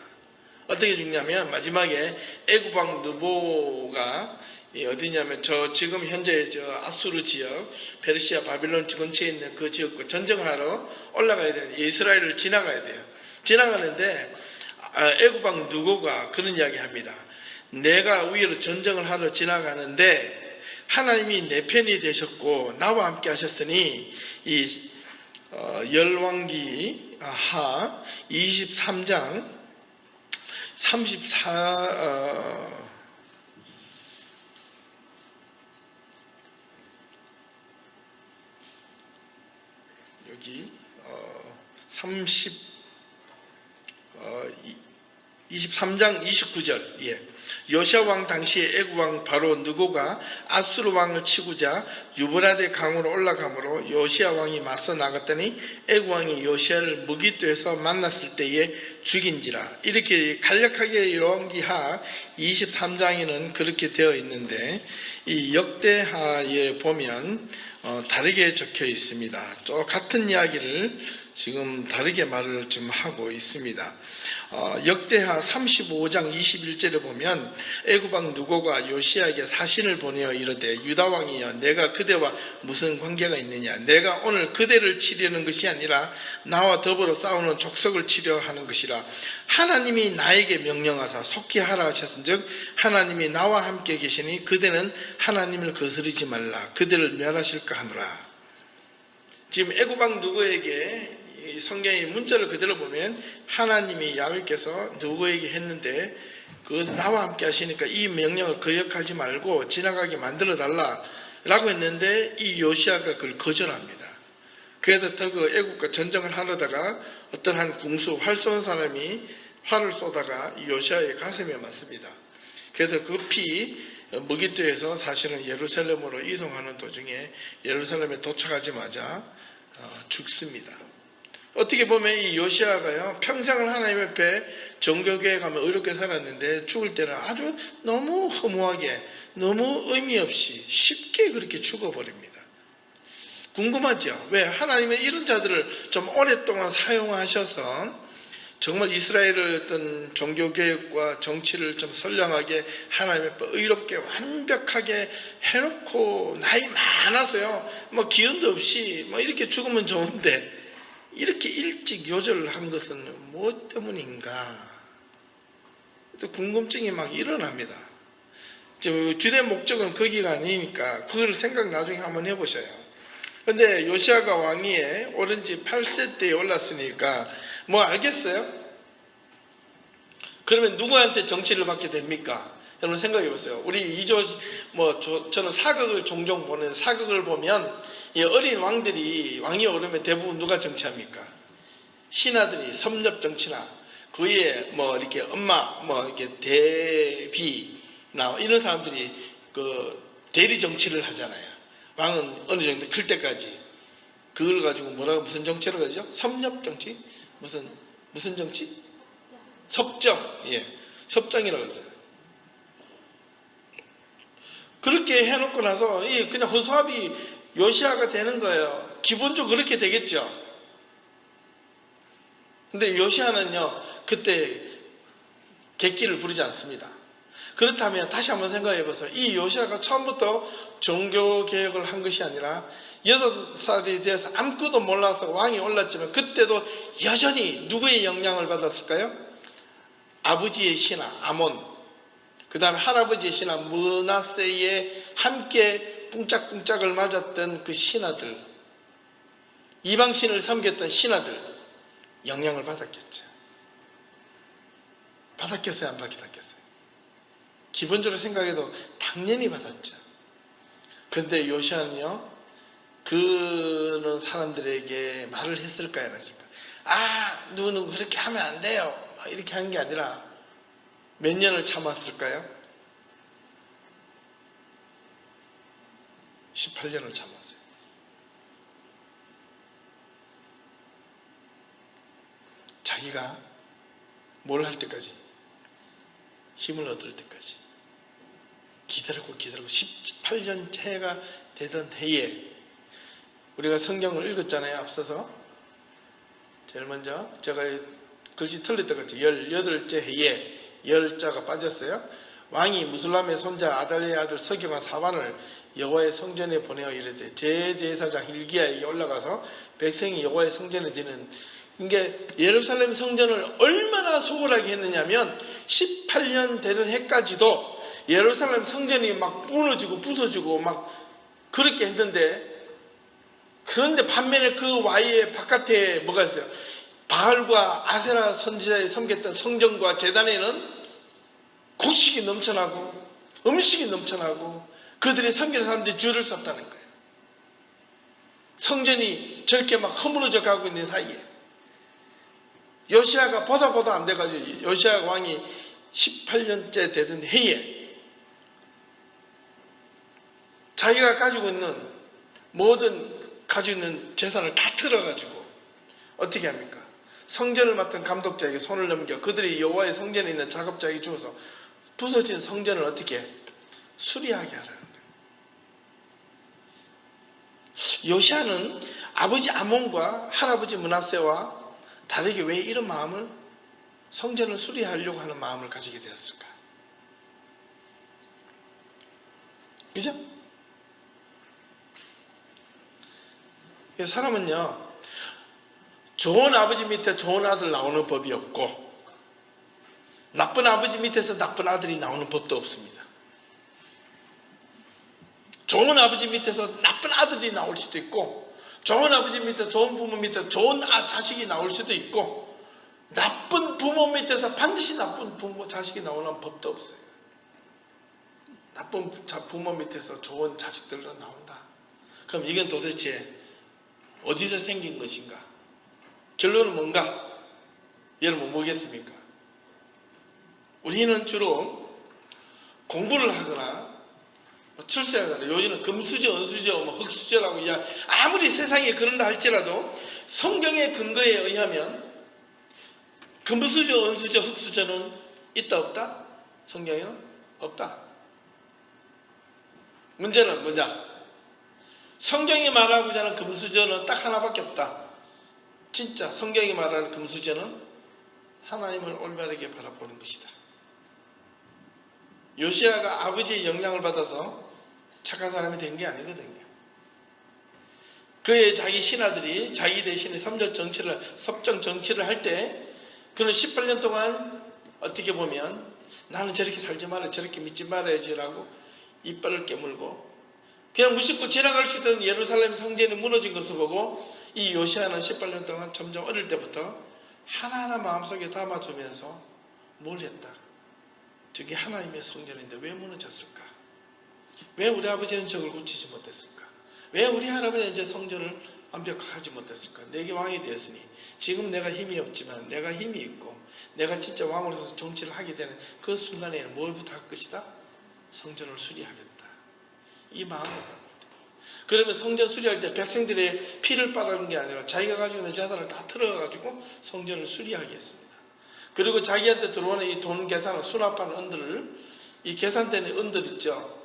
[SPEAKER 1] 어떻게 죽냐면 마지막에 애굽왕 느보가 어디냐면 지금 현재 아수르 지역, 페르시아, 바빌론 근처에 있는 그 지역과 전쟁을 하러 올라가야 돼요. 이스라엘을 지나가야 돼요. 지나가는데 애굽왕 느보가 그런 이야기 합니다. 내가 위로 전쟁을 하러 지나가는데 하나님이 내 편이 되셨고 나와 함께 하셨으니 이 열왕기 하 23장 34 여기 23장 29절. 요시아 왕 당시에 애굽 왕 바로 느고가 아수르 왕을 치고자 유브라데 강으로 올라가므로 요시아 왕이 맞서 나갔더니 애굽 왕이 요시아를 무기토에서 만났을 때에 죽인지라. 이렇게 간략하게 열왕기하 23장에는 그렇게 되어 있는데 이 역대하에 보면 다르게 적혀 있습니다. 또 같은 이야기를 지금 다르게 말을 좀 하고 있습니다. 역대하 35장 21절에 보면 애굽왕 느고가 요시아에게 사신을 보내어 이르되 유다 왕이여 내가 그대와 무슨 관계가 있느냐 내가 오늘 그대를 치려는 것이 아니라 나와 더불어 싸우는 족속을 치려 하는 것이라 하나님이 나에게 명령하사 속히 하라 하셨은즉 하나님이 나와 함께 계시니 그대는 하나님을 거스르지 말라 그대를 멸하실까 하노라. 지금 애굽왕 느고에게 이 성경의 문자를 그대로 보면 하나님이 야훼께서 누구에게 했는데 그것을 나와 함께 하시니까 이 명령을 거역하지 말고 지나가게 만들어 달라라고 했는데 이 요시아가 그걸 거절합니다. 그래서 더 그 애굽과 전쟁을 하려다가 어떤 한 궁수 활 쏘는 사람이 활을 쏘다가 이 요시아의 가슴에 맞습니다. 그래서 급히 무기토에서 사실은 예루살렘으로 이송하는 도중에 예루살렘에 도착하자마자 죽습니다. 어떻게 보면 이 요시아가요 평생을 하나님 앞에 종교교회 가면 의롭게 살았는데 죽을 때는 아주 너무 허무하게 너무 의미 없이 쉽게 그렇게 죽어버립니다. 궁금하죠? 왜 하나님은 이런 자들을 좀 오랫동안 사용하셔서 정말 이스라엘의 어떤 종교개혁과 정치를 좀 선량하게 하나님 앞에 의롭게 완벽하게 해놓고 나이 많아서요 뭐 기운도 없이 뭐 이렇게 죽으면 좋은데 이렇게 일찍 요절을 한 것은 무엇 때문인가? 또 궁금증이 막 일어납니다. 주된 목적은 거기가 아니니까 그걸 생각 나중에 한번 해보셔요. 근데 요시아가 왕위에 오른 지 8세 때에 올랐으니까 뭐 알겠어요? 그러면 누구한테 정치를 받게 됩니까? 여러분 생각해 보세요. 우리 저는 사극을 종종 보는 사극을 보면 이 어린 왕들이 왕위에 오르면 대부분 누가 정치합니까? 신하들이 섭렵 정치나 그의 뭐 이렇게 엄마 뭐 이렇게 대비나 이런 사람들이 그 대리 정치를 하잖아요. 왕은 어느 정도 클 때까지 그걸 가지고 무슨 정치를 가지죠? 섭렵 정치? 무슨 정치? 섭정. 섭정이라고 그러죠. 그렇게 해놓고 나서 그냥 허수아비 요시아가 되는 거예요. 기본적으로 그렇게 되겠죠. 근데 요시아는요 그때 객기를 부리지 않습니다. 그렇다면 다시 한번 생각해 보세요. 이 요시아가 처음부터 종교개혁을 한 것이 아니라 8살이 되어서 아무것도 몰라서 왕이 올랐지만 그때도 여전히 누구의 영향을 받았을까요? 아버지의 신하 아몬, 그 다음에 할아버지의 신하 므낫세에 함께 꿍짝꿍짝을 맞았던 그 신하들, 이방신을 섬겼던 신하들 영향을 받았겠죠. 받았겠어요? 안 받았겠어요? 기본적으로 생각해도 당연히 받았죠. 그런데 요시아는요 그는 사람들에게 말을 했을까요? 안 했을까요? 누구 그렇게 하면 안 돼요 이렇게 한 게 아니라 몇 년을 참았을까요? 18년을 참았어요. 자기가 뭘 할 때까지 힘을 얻을 때까지 기다리고 18년째가 되던 해에 우리가 성경을 읽었잖아요. 앞서서 제일 먼저 제가 글씨 틀렸던 거죠. 18째 해에 10자가 빠졌어요. 왕이 무슬람의 손자 아달랴의 아들 서기관 사반을 여호와의 성전에 보내어 이르되 제제사장 hil기야에게 올라가서 백성이 여호와의 성전에 드는 이게 예루살렘 성전을 얼마나 소홀하게 했느냐면 18년 되는 해까지도 예루살렘 성전이 막 무너지고 부서지고 막 그렇게 했는데, 그런데 반면에 그 와이의 바깥에 뭐가 있어요? 바알과 아세라 선지자에 섬겼던 성전과 제단에는 곡식이 넘쳐나고 음식이 넘쳐나고 그들이 섬기는 사람들이 줄을 섰다는 거예요. 성전이 저렇게 막 허물어져 가고 있는 사이에 요시아가 보다 안 돼가지고, 요시아 왕이 18년째 되던 해에 자기가 가지고 있는 재산을 다 틀어가지고 어떻게 합니까? 성전을 맡은 감독자에게 손을 넘겨 그들이 여호와의 성전에 있는 작업자에게 주어서 부서진 성전을 어떻게 수리하게 하라는 거예요. 요시아는 아버지 아몬과 할아버지 므낫세와 다르게 왜 이런 마음을, 성전을 수리하려고 하는 마음을 가지게 되었을까? 그죠? 사람은요, 좋은 아버지 밑에 좋은 아들 나오는 법이 없고 나쁜 아버지 밑에서 나쁜 아들이 나오는 법도 없습니다. 좋은 아버지 밑에서 나쁜 아들이 나올 수도 있고, 좋은 아버지 밑에 좋은 부모 밑에 좋은 자식이 나올 수도 있고, 나쁜 부모 밑에서 반드시 나쁜 부모 자식이 나오는 법도 없어요. 나쁜 부모 밑에서 좋은 자식들도 나온다. 그럼 이건 도대체 어디서 생긴 것인가? 결론은 뭔가? 여러분 뭐겠습니까? 우리는 주로 공부를 하거나 출세하거나, 요즘은 금수저, 은수저, 흑수저라고, 아무리 세상에 그런다 할지라도 성경의 근거에 의하면 금수저, 은수저, 흑수저는 있다 없다? 성경에는 없다. 문제는 뭐냐? 성경이 말하고자 하는 금수저는 딱 하나밖에 없다. 진짜 성경이 말하는 금수저는 하나님을 올바르게 바라보는 것이다. 요시아가 아버지의 영향을 받아서 착한 사람이 된 게 아니거든요. 그의 자기 신하들이 자기 대신에 섭정 정치를 할 때, 그는 18년 동안 어떻게 보면 나는 저렇게 살지 말아야, 저렇게 믿지 말아야지라고 이빨을 깨물고 그냥 무심코 지나갈 수 있던 예루살렘 성전이 무너진 것을 보고, 이 요시아는 18년 동안 점점 어릴 때부터 하나하나 마음속에 담아두면서 뭘 했다? 저게 하나님의 성전인데 왜 무너졌을까? 왜 우리 아버지는 저걸 고치지 못했을까? 왜 우리 할아버지는 이제 성전을 완벽하지 못했을까? 내게 왕이 되었으니 지금 내가 힘이 없지만 내가 힘이 있고 내가 진짜 왕으로서 정치를 하게 되는 그 순간에는 뭘 부탁할 것이다? 성전을 수리하겠다. 이 마음을 갖습니다. 그러면 성전 수리할 때 백성들의 피를 빨아는 게 아니라 자기가 가지고 있는 재산을 다 틀어가지고 성전을 수리하게 했습니다. 그리고 자기한테 들어오는 이 돈 계산을 수납한 은들을, 이 계산대는 은들 있죠.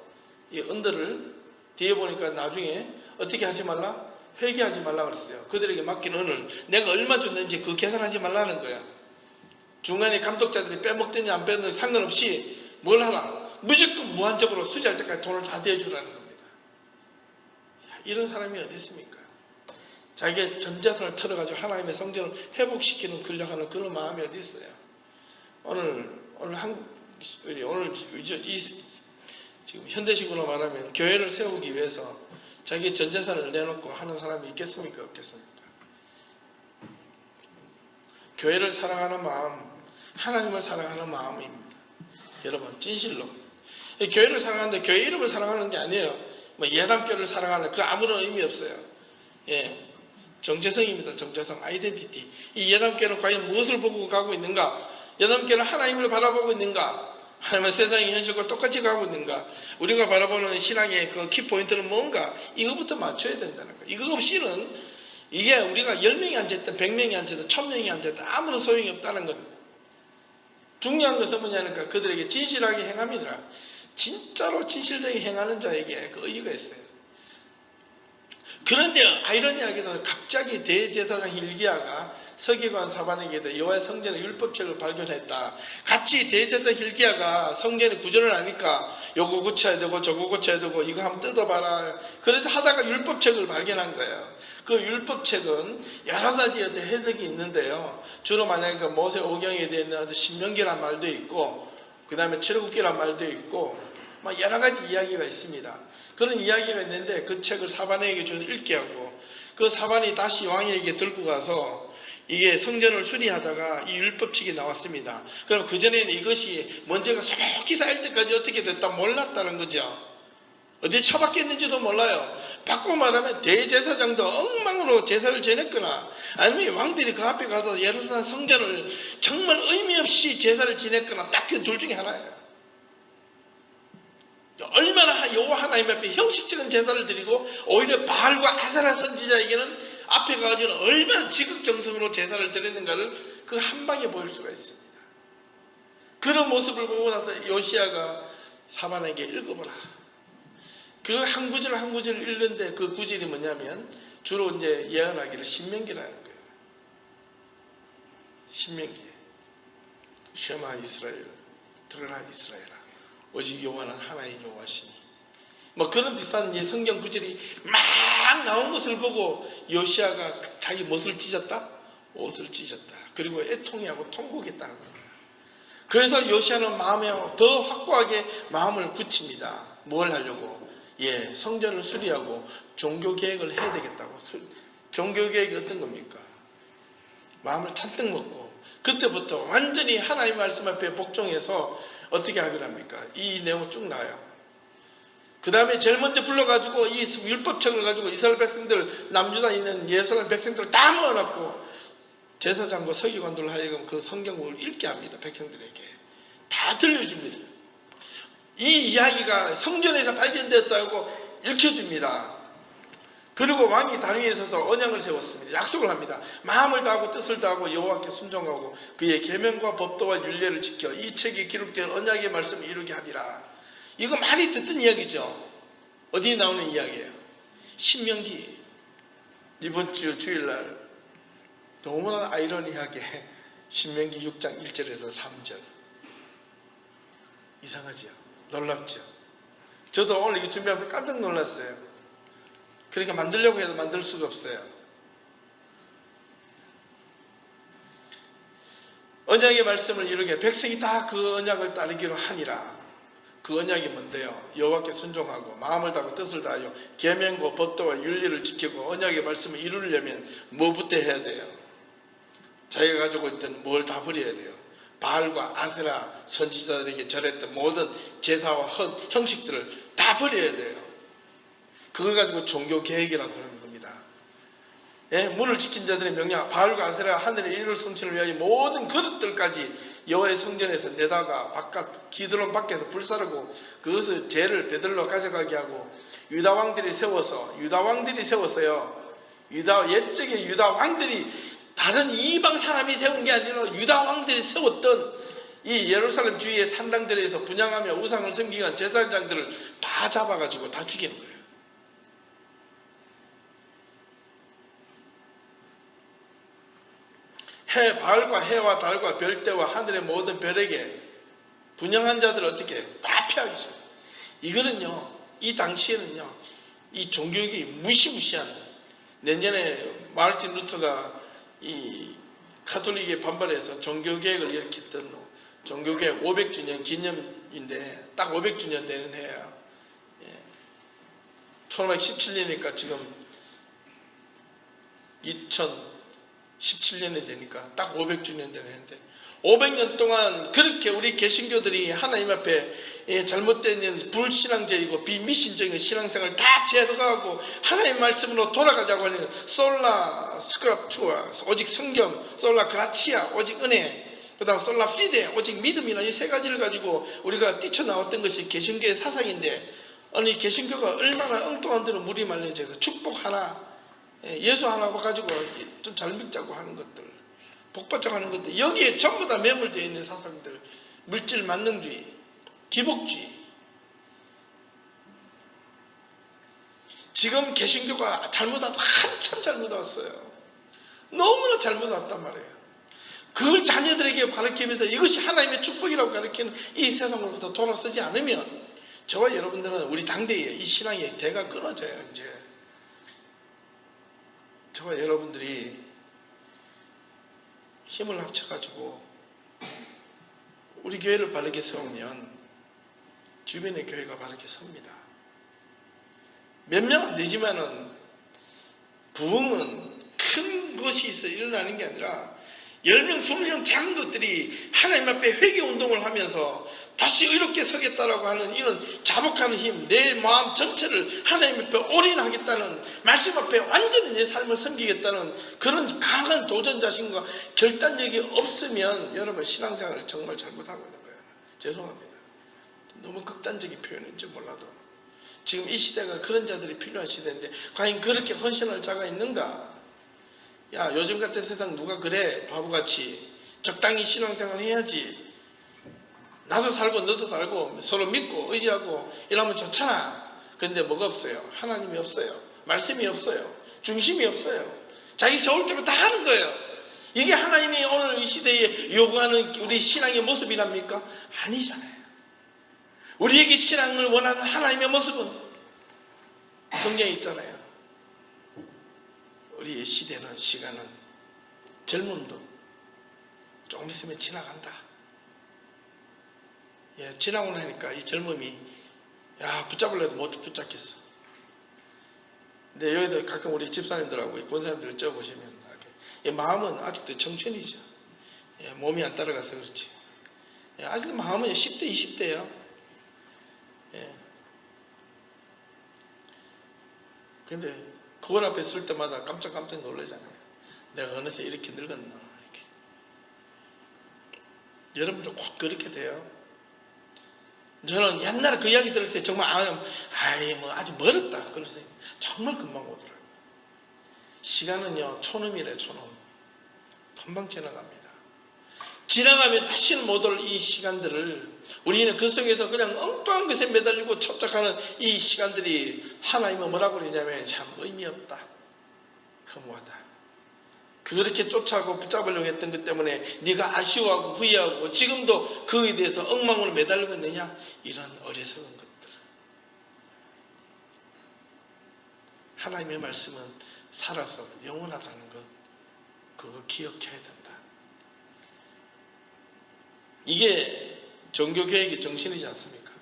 [SPEAKER 1] 이 은들을 뒤에 보니까 나중에 어떻게 하지 말라? 회개하지 말라 그랬어요. 그들에게 맡긴 은을 내가 얼마 줬는지 그 계산하지 말라는 거야. 중간에 감독자들이 빼먹든지 안 빼먹든지 상관없이 뭘 하라? 무조건 무한적으로 수리할 때까지 돈을 다 대주라는 겁니다. 이런 사람이 어디 있습니까? 자기의 전 재산을 털어가지고 하나님의 성전을 회복시키는 근력하는 그런 마음이 어디 있어요? 오늘 지금 현대식으로 말하면 교회를 세우기 위해서 자기의 전 재산을 내놓고 하는 사람이 있겠습니까? 없겠습니까? 교회를 사랑하는 마음, 하나님을 사랑하는 마음입니다. 여러분 진실로 교회를 사랑하는데 교회 이름을 사랑하는 게 아니에요. 예담교를 사랑하는, 그 아무런 의미 없어요. 정체성입니다. 정체성, 아이덴티티. 이 예담교는 과연 무엇을 보고 가고 있는가? 예담교는 하나님을 바라보고 있는가? 하나님은 세상의 현실과 똑같이 가고 있는가? 우리가 바라보는 신앙의 그 키포인트는 뭔가? 이거부터 맞춰야 된다는 거예요. 이거 없이는 이게 우리가 10명이 앉았든 100명이 앉았든 1000명이 앉았든 아무런 소용이 없다는 겁니다. 중요한 것은 뭐냐니까 그들에게 진실하게 행함이니라. 진짜로 진실되게 행하는 자에게 그 의의가 있어요. 그런데 아이러니하게도 갑자기 대제사장 hil기야가 서기관 사반에게 여호와의 성전의 율법책을 발견했다. 같이 대제사장 hil기야가 성전의 구조를 아니까 요거 고쳐야 되고 저거 고쳐야 되고 이거 한번 뜯어봐라. 그래서 하다가 율법책을 발견한 거예요. 그 율법책은 여러 가지 해석이 있는데요. 주로 만약에 모세 오경에 대한 신명기란 말도 있고, 그 다음에 출애굽기란 말도 있고, 막 여러 가지 이야기가 있습니다. 그런 이야기가 있는데 그 책을 사반에게 좀 읽게 하고 그 사반이 다시 왕에게 들고 가서 이게 성전을 수리하다가 이 율법칙이 나왔습니다. 그럼 그전에는 이것이 먼저가 속히 쌓일 때까지 어떻게 됐다 몰랐다는 거죠. 어디에 처박혔는지도 몰라요. 바꾸고 말하면 대제사장도 엉망으로 제사를 지냈거나 아니면 왕들이 그 앞에 가서 예루살렘 성전을 정말 의미 없이 제사를 지냈거나 딱 그 둘 중에 하나예요. 얼마나 여호와 하나님 앞에 형식적인 제사를 드리고 오히려 바알과 아세라 선지자에게는 앞에 가가지고 얼마나 지극정성으로 제사를 드렸는가를 그 한 방에 보일 수가 있습니다. 그런 모습을 보고 나서 요시야가 사반에게 읽어보라. 그 한 구절 한 구절을 읽는데 그 구절이 뭐냐면 주로 이제 예언하기를 신명기라는 거예요. 신명기. 쉐마 이스라엘, 들으라 이스라엘아. 오직 여호와는 하나인 여호와시니. 뭐 그런 비슷한 성경 구절이 막 나온 것을 보고 요시야가 자기 무엇을 찢었다? 옷을 찢었다. 그리고 애통해하고 통곡했다는 겁니다. 그래서 요시야는 마음에 더 확고하게 마음을 굳힙니다. 뭘 하려고? 성전을 수리하고 종교 계획을 해야 되겠다고. 종교 계획이 어떤 겁니까? 마음을 잔뜩 먹고 그때부터 완전히 하나님 말씀 앞에 복종해서 어떻게 하기로 합니까? 이 내용은 쭉 나와요. 그 다음에 제일 먼저 불러가지고 이 율법책을 가지고 이스라엘 백성들, 남유다에 있는 예루살렘 백성들을 다 모아놨고 제사장과 서기관들을 하여금 그 성경을 읽게 합니다. 백성들에게 다 들려줍니다. 이 이야기가 성전에서 발견되었다고 읽혀줍니다. 그리고 왕이 단 위에 서서 언약을 세웠습니다. 약속을 합니다. 마음을 다하고 뜻을 다하고 여호와께 순종하고 그의 계명과 법도와 율례를 지켜 이 책에 기록된 언약의 말씀을 이루게 하리라. 이거 많이 듣던 이야기죠. 어디에 나오는 이야기예요? 신명기. 이번 주 주일날 너무나 아이러니하게 신명기 6장 1절에서 3절. 이상하지요? 놀랍죠? 저도 오늘 이거 준비하면서 깜짝 놀랐어요. 그러니까 만들려고 해도 만들 수가 없어요. 언약의 말씀을 이루게 백성이 다 그 언약을 따르기로 하니라. 그 언약이 뭔데요? 여호와께 순종하고 마음을 다하고 뜻을 다하여 계명과 법도와 윤리를 지키고 언약의 말씀을 이루려면 뭐부터 해야 돼요? 자기가 가지고 있던 뭘 다 버려야 돼요. 바알과 아세라 선지자들에게 절했던 모든 제사와 형식들을 다 버려야 돼요. 그걸 가지고 종교 계획이라고 하는 겁니다. 문을 지킨 자들의 명령, 바알과 아세라 하늘의 일을 성취를 위하여 모든 그릇들까지 여호와의 성전에서 내다가 바깥 기드론 밖에서 불사르고 그것을 죄를 베들러 가져가게 하고 유다 왕들이 세웠어요. 옛적의 유다 왕들이 다른 이방 사람이 세운 게 아니라 유다 왕들이 세웠던 이 예루살렘 주위의 산당들에서 분향하며 우상을 섬기기 위한 제사장들을 다 잡아가지고 다 죽이는 거예요. 바알과 해와 달과 별대와 하늘의 모든 별에게 분향한 자들을 어떻게 다 피하기 시작해요. 이거는요, 이 당시에는요, 이 종교육이 무시무시한, 내년에 마르틴 루터가 이 카톨릭에 반발해서 종교개혁을 일으켰던 종교개혁 500주년 기념인데 딱 500주년 되는 해야 1917년이니까 지금 2017년이 되니까 딱 500주년 되는 해인데 500년 동안 그렇게 우리 개신교들이 하나님 앞에 잘못된 불신앙적이고 비미신적인 신앙생활을 다 제거하고 하나님 말씀으로 돌아가자고 하는 솔라 스크립투아 오직 성경, 솔라 그라치아 오직 은혜, 그 다음 솔라 피데 오직 믿음이나 이 세 가지를 가지고 우리가 뛰쳐나왔던 것이 개신교의 사상인데 아니 개신교가 얼마나 엉뚱한 대로 물이 말려져서 축복 하나, 예수 하나 가지고 좀 잘 믿자고 하는 것들, 복받자고 하는 것들, 여기에 전부 다 매몰되어 있는 사상들, 물질 만능주의, 기복주의. 지금 개신교가 잘못하다 한참 잘못 왔어요. 너무나 잘못 왔단 말이에요. 그걸 자녀들에게 가르치면서 이것이 하나님의 축복이라고 가르치는 이 세상으로부터 돌아서지 않으면 저와 여러분들은 우리 당대의 이 신앙의 대가 끊어져요. 이제 저와 여러분들이 힘을 합쳐가지고 우리 교회를 바르게 세우면 주변의 교회가 바르게 섭니다. 몇 명 안 되지만은 부흥은 큰 것이 있어 일어나는 게 아니라 10명, 20명 작은 것들이 하나님 앞에 회개운동을 하면서 다시 의롭게 서겠다라고 하는 이런 자복하는 힘, 내 마음 전체를 하나님 앞에 올인하겠다는, 말씀 앞에 완전히 내 삶을 섬기겠다는 그런 강한 도전자심과 결단력이 없으면 여러분 신앙생활을 정말 잘못하고 있는 거예요. 죄송합니다. 너무 극단적인 표현인지 몰라도 지금 이 시대가 그런 자들이 필요한 시대인데 과연 그렇게 헌신할 자가 있는가? 야, 요즘 같은 세상 누가 그래? 바보같이 적당히 신앙생활 해야지. 나도 살고 너도 살고 서로 믿고 의지하고 이러면 좋잖아. 그런데 뭐가 없어요? 하나님이 없어요. 말씀이 없어요. 중심이 없어요. 자기 세울 대로 다 하는 거예요. 이게 하나님이 오늘 이 시대에 요구하는 우리 신앙의 모습이랍니까? 아니잖아요. 우리에게 신앙을 원하는 하나님의 모습은 성경에 있잖아요. 우리의 시대는, 시간은, 젊음도 조금 있으면 지나간다. 예, 지나고 나니까 이 젊음이 붙잡으려도 못 붙잡겠어. 근데 여기도 가끔 우리 집사님들하고 권사님들을 쪄보시면 이 마음은 아직도 청춘이죠. 예, 몸이 안 따라가서 그렇지. 예, 아직도 마음은 10대, 20대예요. 예. 근데 그걸 앞에 쓸 때마다 깜짝깜짝 놀라잖아요. 내가 어느새 이렇게 늙었나. 이렇게. 여러분도 곧 그렇게 돼요. 저는 옛날에 그 이야기 들을 때 정말 아직 멀었다. 그래서 정말 금방 오더라고요. 시간은요, 촌음이래, 촌음. 금방 지나갑니다. 지나가면 다시는 못 올 이 시간들을 우리는 그 속에서 그냥 엉뚱한 것에 매달리고 첩작하는 이 시간들이 하나님은 뭐라고 그러냐면 참 의미 없다. 허무하다. 그렇게 쫓아가고 붙잡으려고 했던 것 때문에 네가 아쉬워하고 후회하고 지금도 그에 대해서 엉망으로 매달리고 있느냐? 이런 어리석은 것들. 하나님의 말씀은 살아서 영원하다는 것, 그거 기억해야 된다. 이게 종교개혁의 정신이지 않습니까?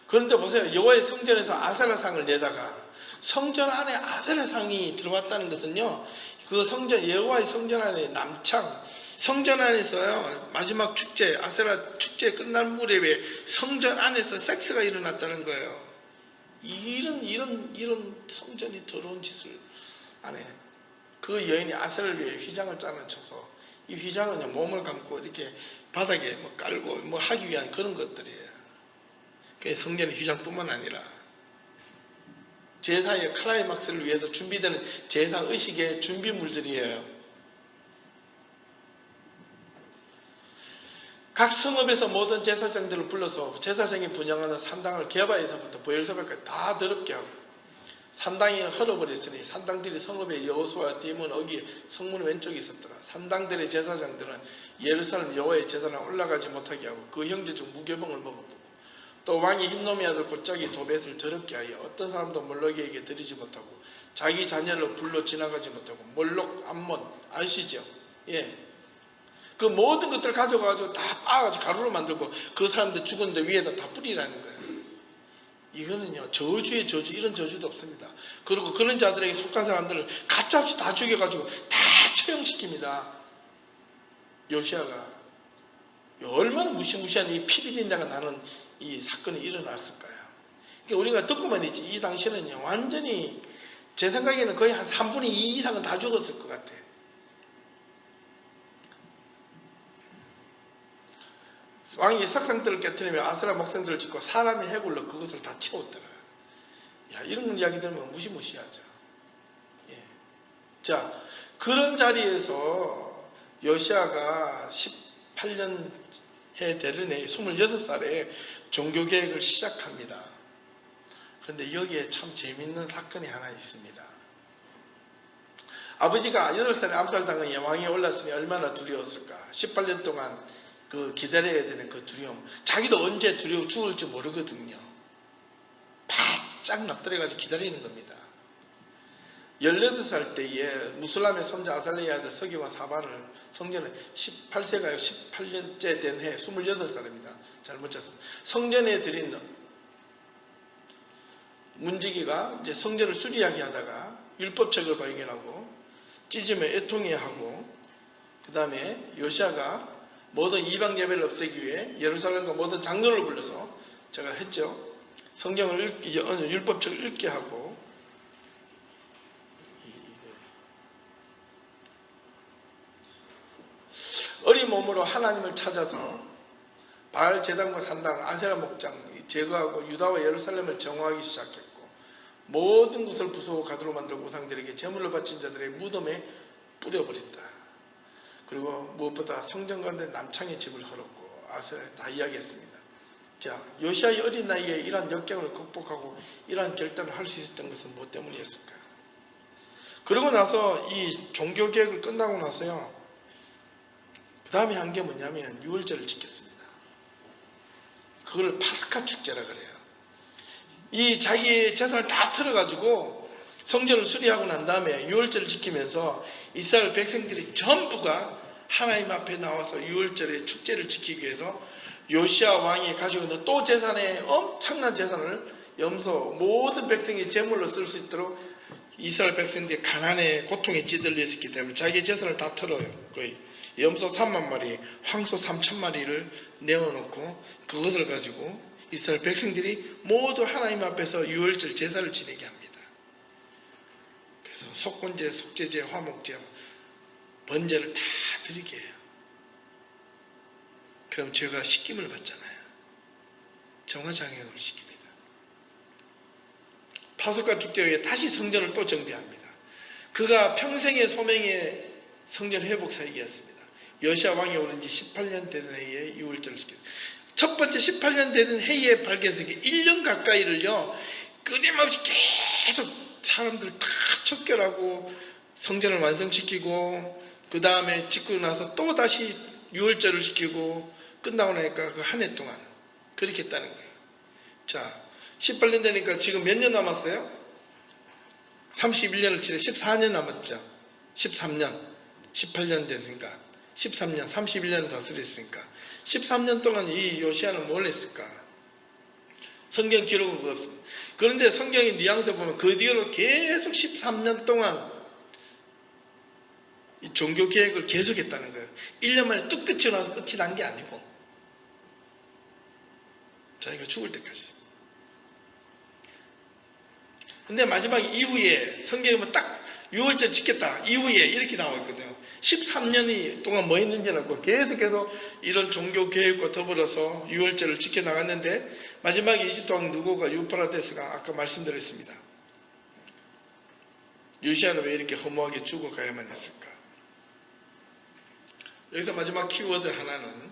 [SPEAKER 1] 그런데 보세요. 여호와의 성전에서 아세라상을 내다가 성전 안에 아세라상이 들어왔다는 것은요, 그 성전, 여호와의 성전 안에 남창, 성전 안에서요, 마지막 축제, 아세라 축제 끝날 무렵에 성전 안에서 섹스가 일어났다는 거예요. 이런 성전이 더러운 짓을 안 해. 그 여인이 아세라를 위해 휘장을 짜놓쳐서 이 휘장은요, 몸을 감고 이렇게 바닥에 깔고 하기 위한 그런 것들이에요. 성전의 휘장뿐만 아니라 제사의 클라이막스를 위해서 준비되는 제사 의식의 준비물들이에요. 각 성읍에서 모든 제사장들을 불러서 제사장이 분양하는 산당을 게바에서부터 보엘세바까지 다 더럽게 하고, 산당이 헐어버렸으니 산당들이 성읍의 여호수아 뒷문 어귀 성문 왼쪽에 있었더라. 산당들의 제사장들은 예루살렘 여호와의 제단에 올라가지 못하게 하고 그 형제 중 무교병을 먹었고, 또 왕이 흰놈의 아들 곧자기 도벳을 더럽게 하여 어떤 사람도 몰록에게 드리지 못하고 자기 자녀를 불러 지나가지 못하고, 몰록, 암몬 아시죠? 예. 그 모든 것들을 가져가지고 다 빻아가지고 가루로 만들고 그 사람들 죽었는데 위에다 다 뿌리라는 거예요. 이거는요, 저주의 저주, 이런 저주도 없습니다. 그리고 그런 자들에게 속한 사람들을 가짜없이 다 죽여가지고 다 처형시킵니다. 요시아가 얼마나 무시무시한 이 피비린내가 나는 이 사건이 일어났을까요? 그러니까 우리가 듣고만 있지, 이 당시에는요, 완전히 제 생각에는 거의 한 3분의 2 이상은 다 죽었을 것 같아요. 왕이 석상들을 깨뜨리며 아세라 목상들을 짓고 사람의 해골로 그것을 다 채웠더라. 야, 이런 이야기 들으면 무시무시하죠. 예. 자, 그런 자리에서 요시아가 18년 해 되는 해 26살에 종교개혁을 시작합니다. 그런데 여기에 참 재밌는 사건이 하나 있습니다. 아버지가 8살에 암살당한 왕위에 올랐으니 얼마나 두려웠을까. 18년 동안 그 기다려야 되는 그 두려움, 자기도 언제 두려워 죽을지 모르거든요. 바짝 납들여가지고 기다리는 겁니다. 18살 때에 무슬람의 손자 아살레의 아들 서기와 사반을 성전에 18세가 18년째 된 해 28살입니다. 잘못 쳤습니다. 성전에 드린 문지기가 이제 성전을 수리하게 하다가 율법책을 발견하고 찢으면 애통해하고, 그 다음에 요시아가 모든 이방 예배를 없애기 위해 예루살렘과 모든 장로를 불러서 제가 했죠. 성경을 율법책을 읽게 하고, 어린 몸으로 하나님을 찾아서 바알 제단과 산당, 아세라 목장 제거하고 유다와 예루살렘을 정화하기 시작했고, 모든 것을 부수고 가두로 만들어 우상들에게 제물을 바친 자들의 무덤에 뿌려버렸다. 그리고 무엇보다 성전 가운데 남창의 집을 헐었고, 아세라 다 이야기했습니다. 자, 요시아의 어린 나이에 이러한 역경을 극복하고 이러한 결단을 할 수 있었던 것은 무엇 때문이었을까? 그러고 나서 이 종교개혁을 끝나고 나서요, 그 다음에 한 게 뭐냐면 유월절을 지켰습니다. 그걸 파스카 축제라 그래요. 이 자기의 재산을 다 털어가지고 성전을 수리하고 난 다음에 유월절을 지키면서 이스라엘 백성들이 전부가 하나님 앞에 나와서 유월절의 축제를 지키기 위해서 요시아 왕이 가지고 있는 또 재산에 엄청난 재산을 염소 모든 백성이 제물로 쓸 수 있도록 이스라엘 백성들이 가난의 고통에 찌들려 있었기 때문에 자기의 재산을 다 털어요. 거의 염소 3만 마리, 황소 3천 마리를 내어놓고 그것을 가지고 이스라엘 백성들이 모두 하나님 앞에서 유월절 제사를 지내게 합니다. 그래서 속건제, 속죄제, 화목제, 번제를 다 드리게 해요. 그럼 제가 식김을 받잖아요. 정화장혁을 시킵니다. 파수카 축제 후에 다시 성전을 또 정비합니다. 그가 평생의 소명의 성전 회복 사역이었습니다. 요시아 왕이 오른 지 18년 되는 해에 유월절을 지켰습니다. 첫 번째 18년 되는 해에 발견해서 1년 가까이를요, 끊임없이 계속 사람들 다 척결하고 성전을 완성시키고, 그 다음에 짓고 나서 또 다시 유월절을 지키고, 끝나고 나니까 그 한 해 동안 그렇게 했다는 거예요. 자, 18년 되니까 지금 몇 년 남았어요? 31년을 치래 14년 남았죠. 13년, 18년 됐으니까 13년, 31년 다스렸으니까 13년 동안 이 요시아는 뭘 했을까? 성경 기록은 없습니다. 그런데 성경의 뉘앙스 보면 그 뒤로 계속 13년 동안 이 종교 계획을 계속했다는 거예요. 1년 만에 뚝 끝이 나서 끝이 난 게 아니고 자기가 죽을 때까지. 근데 마지막 이후에 성경에 보면 딱 6월절 지켰다 이후에 이렇게 나와 있거든요. 13년이 동안 뭐 했는지는 없고 계속해서 이런 종교 계획과 더불어서 6월절을 지켜나갔는데 마지막에 이집트 왕 누고가 유프라데스가 아까 말씀드렸습니다. 요시아는 왜 이렇게 허무하게 죽어가야만 했을까? 여기서 마지막 키워드 하나는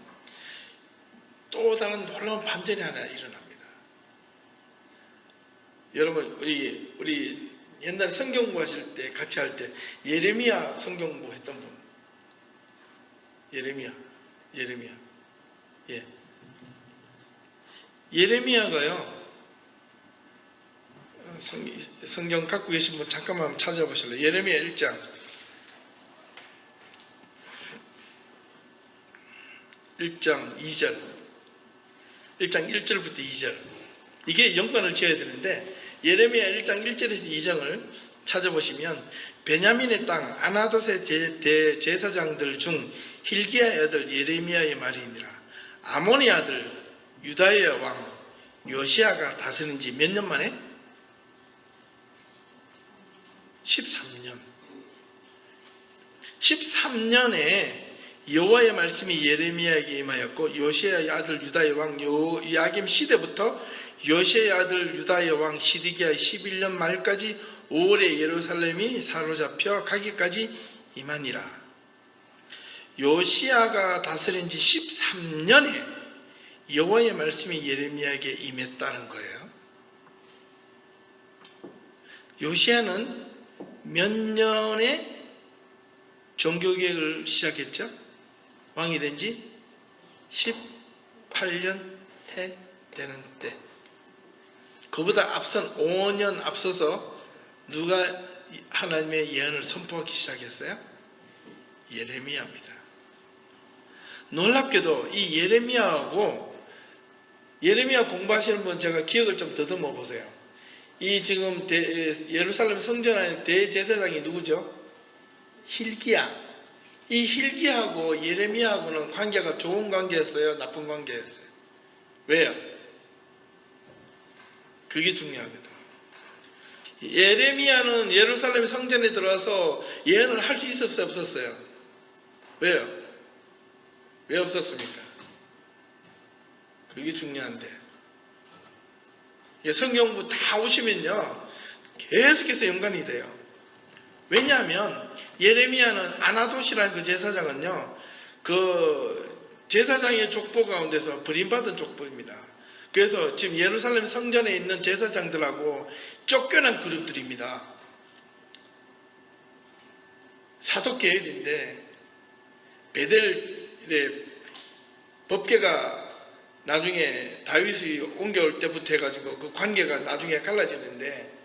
[SPEAKER 1] 또 다른 놀라운 반전이 하나 일어납니다. 여러분 우리 옛날 성경 공부하실 때 같이 할 때 예레미야 성경 공부했던 분, 예레미야 예. 예레미야가요, 성경 갖고 계신 분 잠깐만 찾아보실래요? 예레미야 1장 2절 1장 1절부터 2절, 이게 연관을 지어야 되는데 예레미야 1장 1절에서 2장을 찾아보시면 베냐민의 땅 아나돗의 대제사장들 중 hil기야의 아들 예레미야의 말이니라. 아몬의 아들 유다의 왕 요시아가 다스린 지 몇 년 만에? 13년. 13년에 여호와의 말씀이 예레미야에게 임하였고 요시아의 아들 유다의 왕 요야김 시대부터 요시아의 아들 유다의 왕 시드기야의 11년 말까지 5월에 예루살렘이 사로잡혀 가기까지 임하니라. 요시아가 다스린 지 13년에 여호와의 말씀이 예레미야에게 임했다는 거예요. 요시아는 몇 년에 종교개혁을 시작했죠? 왕이 된 지 18년 해 되는 때. 그보다 앞선 5년 앞서서 누가 하나님의 예언을 선포하기 시작했어요? 예레미야입니다. 놀랍게도 이 예레미야 공부하시는 분 제가 기억을 좀 더듬어 보세요. 이 지금 예루살렘 성전 안에 대제사장이 누구죠? hil기야. 이 hil기야하고 예레미야하고는 관계가 좋은 관계였어요? 나쁜 관계였어요? 왜요? 그게 중요하거든. 예레미야는 예루살렘 성전에 들어와서 예언을 할 수 있었어요? 없었어요? 왜요? 왜 없었습니까? 그게 중요한데. 성경부 다 오시면요, 계속해서 연관이 돼요. 왜냐하면 예레미야는 아나돗이라는 그 제사장은요, 그 제사장의 족보 가운데서 버림받은 족보입니다. 그래서 지금 예루살렘 성전에 있는 제사장들하고 쫓겨난 그룹들입니다. 사독계열인데 베델의 법궤가 나중에 다윗이 옮겨올 때부터 해가지고 그 관계가 나중에 갈라지는데,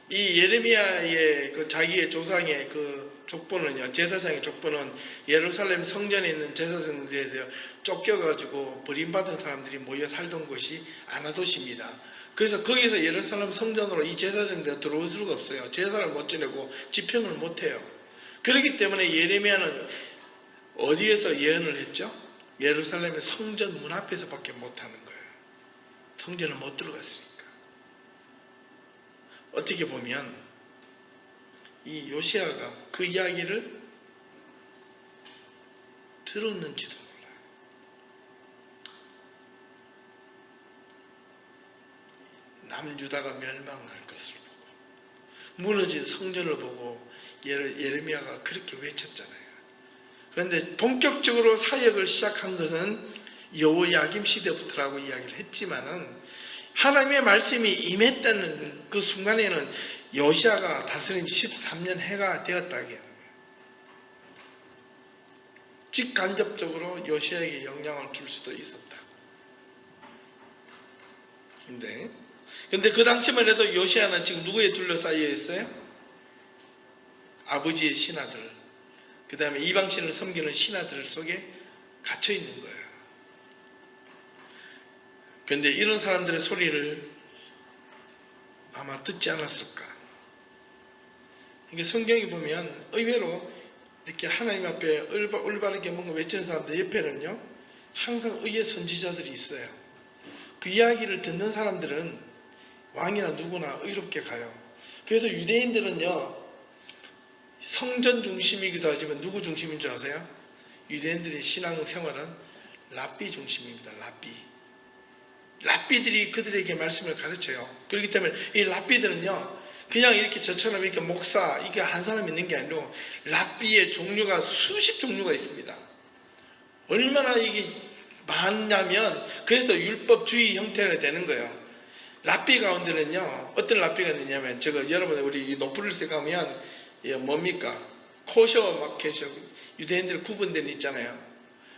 [SPEAKER 1] 이 예레미야의 그 자기의 조상의 그 족보는요, 제사장의 족보는 예루살렘 성전에 있는 제사장들에서 쫓겨가지고 버림받은 사람들이 모여 살던 곳이 아나돗입니다. 그래서 거기서 예루살렘 성전으로 이 제사장들이 들어올 수가 없어요. 제사를 못 지내고 집행을 못 해요. 그렇기 때문에 예레미야는 어디에서 예언을 했죠? 예루살렘의 성전 문 앞에서밖에 못하는 거예요. 성전을 못 들어갔으니까. 어떻게 보면 이 요시야가 그 이야기를 들었는지도 몰라요. 남유다가 멸망할 것을 보고 무너진 성전을 보고 예레미야가 그렇게 외쳤잖아요. 그런데 본격적으로 사역을 시작한 것은 여호야김 시대부터라고 이야기를 했지만은, 하나님의 말씀이 임했다는 그 순간에는 요시야가 다스린 지 13년 해가 되었다고 하는 거예요. 직간접적으로 요시야에게 영향을 줄 수도 있었다. 근데 그 당시만 해도 요시야는 지금 누구에 둘러싸여 있어요? 아버지의 신하들, 그 다음에 이방신을 섬기는 신하들 속에 갇혀 있는 거예요. 그런데 이런 사람들의 소리를 아마 듣지 않았을까. 이게 성경에 보면 의외로 이렇게 하나님 앞에 올바르게 뭔가 외치는 사람들 옆에는요, 항상 의의 선지자들이 있어요. 그 이야기를 듣는 사람들은 왕이나 누구나 의롭게 가요. 그래서 유대인들은요, 성전 중심이기도 하지만 누구 중심인 줄 아세요? 유대인들의 신앙생활은 랍비 중심입니다. 랍비들이 그들에게 말씀을 가르쳐요. 그렇기 때문에 이 랍비들은요, 그냥 이렇게 저처럼 이렇게 목사 이게 한 사람 있는 게 아니고 랍비의 종류가 수십 종류가 있습니다. 얼마나 이게 많냐면, 그래서 율법주의 형태가 되는 거예요. 랍비 가운데는요, 어떤 랍비가 있냐면, 여러분 우리 노플리스에 가면 뭡니까? 코셔 마켓이 유대인들 구분된 있잖아요.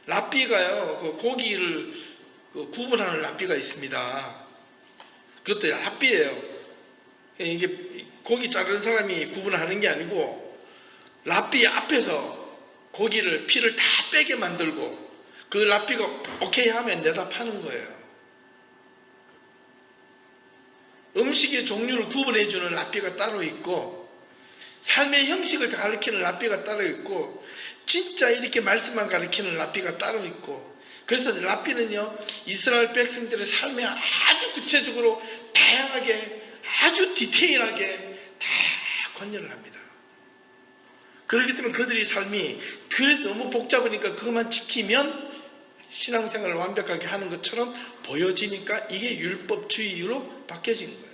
[SPEAKER 1] 랍비가요, 그 고기를 구분하는 랍비가 있습니다. 그것도 랍비예요. 이게 고기 자르는 사람이 구분하는 게 아니고, 랍비 앞에서 고기를 피를 다 빼게 만들고, 그 랍비가 오케이 하면 내다 파는 거예요. 음식의 종류를 구분해주는 랍비가 따로 있고, 삶의 형식을 가르치는 랍비가 따로 있고, 진짜 이렇게 말씀만 가르치는 랍비가 따로 있고, 그래서 랍비는요, 이스라엘 백성들의 삶에 아주 구체적으로 다양하게 아주 디테일하게 다 관여를 합니다. 그렇기 때문에 그들의 삶이 그래서 너무 복잡하니까 그것만 지키면 신앙생활을 완벽하게 하는 것처럼 보여지니까 이게 율법주의로 바뀌어진 거예요.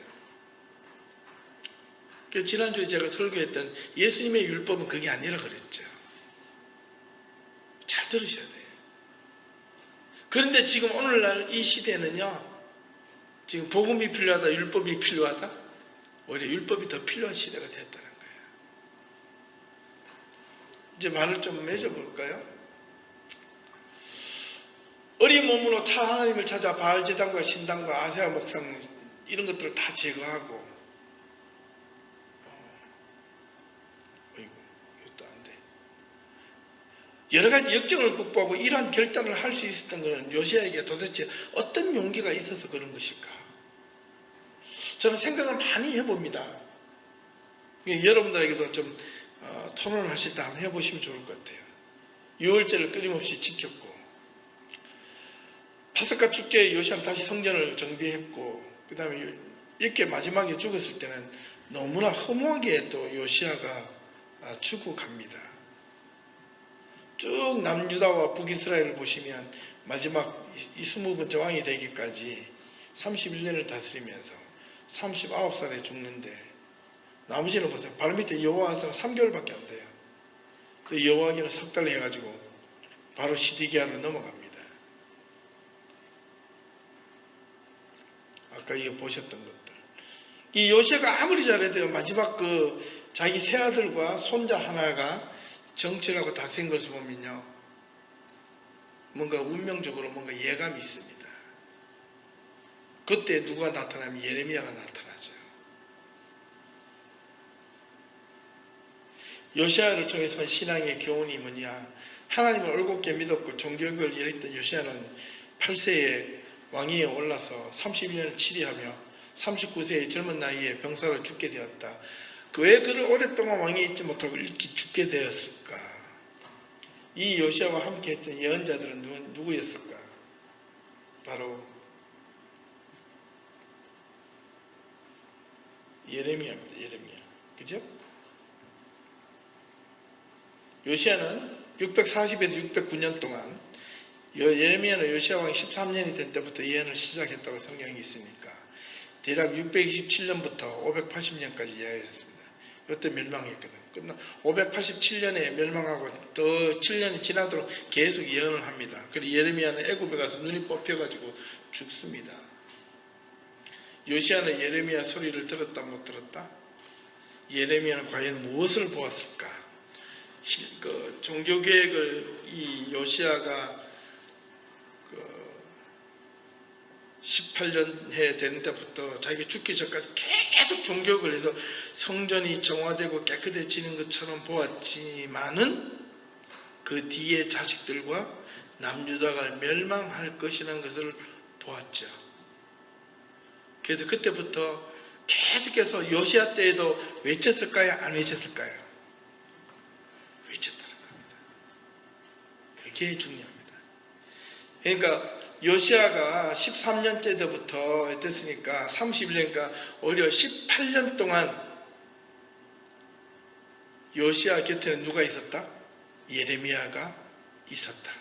[SPEAKER 1] 그래서 지난주에 제가 설교했던 예수님의 율법은 그게 아니라 그랬죠. 잘 들으셔야 돼요. 그런데 지금 오늘날 이 시대는요, 지금 복음이 필요하다, 율법이 필요하다? 오히려 율법이 더 필요한 시대가 됐다는 거예요. 이제 말을 좀 맺어볼까요? 어린 몸으로 하나님을 찾아 바알제단과 신당과 아세라 목상 이런 것들을 다 제거하고, 이것도 안 돼. 여러 가지 역경을 극복하고 이러한 결단을 할 수 있었던 것은 요시야에게 도대체 어떤 용기가 있어서 그런 것일까? 저는 생각을 많이 해봅니다. 여러분들에게도 좀 토론을 하실 때 한번 해보시면 좋을 것 같아요. 유월절을 끊임없이 지켰고, 파스카 축제에 요시아는 다시 성전을 정비했고, 그 다음에 이렇게 마지막에 죽었을 때는 너무나 허무하게 또 요시아가 죽어갑니다. 쭉 남유다와 북이스라엘을 보시면 마지막 이 20번째 왕이 되기까지 31년을 다스리면서 39살에 죽는데, 나머지는 보세요. 발 밑에 여호와서는 3개월밖에 안 돼요. 여호와기는 석 달 해가지고 바로 시디기야로 넘어갑니다. 아까 이거 보셨던 것들. 이 요시아가 아무리 잘해도 마지막 자기 새아들과 손자 하나가 정치하고 다스린 것을 보면요, 뭔가 운명적으로 뭔가 예감이 있습니다. 그때 누가 나타나면 예레미야가 나타나죠. 요시아를 통해서 신앙의 교훈이 뭐냐, 하나님을 올곧게 믿었고 종교육을 이뤘던 요시아는 8세에 왕위에 올라서 31년을 치리하며 39세의 젊은 나이에 병사로 죽게 되었다. 왜 그를 오랫동안 왕위에 있지 못하고 일찍 죽게 되었을까? 이 요시아와 함께 했던 예언자들은 누구였을까? 바로 예레미야입니다. 예레미야. 그죠? 요시아는 640에서 609년 동안, 예레미야는 요시아 왕이 13년이 된 때부터 예언을 시작했다고 성경이 있으니까 대략 627년부터 580년까지 이야기했습니다. 이때 멸망했거든. 587년에 멸망하고 더 7년이 지나도록 계속 예언을 합니다. 그리고 예레미야는 애굽에 가서 눈이 뽑혀가지고 죽습니다. 요시아는 예레미야 소리를 들었다 못 들었다? 예레미야는 과연 무엇을 보았을까? 종교개혁을 이 요시아가 18년 해 되는 때부터 자기가 죽기 전까지 계속 종교개혁을 해서 성전이 정화되고 깨끗해지는 것처럼 보았지만은 그 뒤에 자식들과 남유다가 멸망할 것이라는 것을 보았죠. 그래서 그때부터 계속해서 요시아 때에도 외쳤을까요? 안 외쳤을까요? 외쳤다는 겁니다. 그게 중요합니다. 그러니까 요시아가 13년째 때부터 됐으니까 31년이니까 오히려 18년 동안 요시아 곁에는 누가 있었다? 예레미야가 있었다.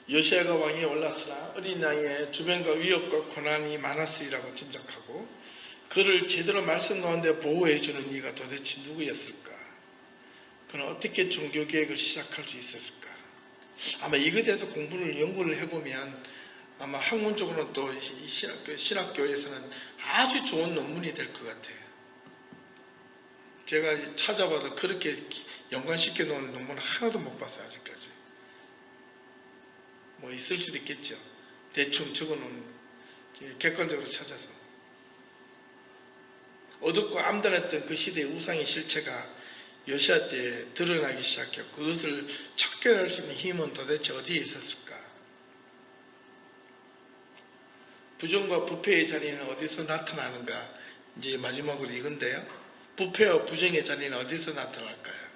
[SPEAKER 1] 요시아가 왕위에 올랐으나 어린 나이에 주변과 위협과 고난이 많았으리라고 짐작하고, 그를 제대로 말씀 가운데 보호해주는 이가 도대체 누구였을까? 그는 어떻게 종교개혁을 시작할 수 있었을까? 아마 이것에 대해서 연구를 해보면 아마 학문적으로는 또 신학교에서는 아주 좋은 논문이 될 것 같아요. 제가 찾아봐도 그렇게 연관시켜 놓은 논문은 하나도 못 봤어요, 아직까지. 뭐 있을 수도 있겠죠. 대충 적어놓은, 객관적으로 찾아서. 어둡고 암담했던 그 시대의 우상의 실체가 요시아 때 드러나기 시작했고, 그것을 척결할 수 있는 힘은 도대체 어디에 있었을까? 부정과 부패의 자리는 어디서 나타나는가? 이제 마지막으로 이건데요. 부패와 부정의 자리는 어디서 나타날까요?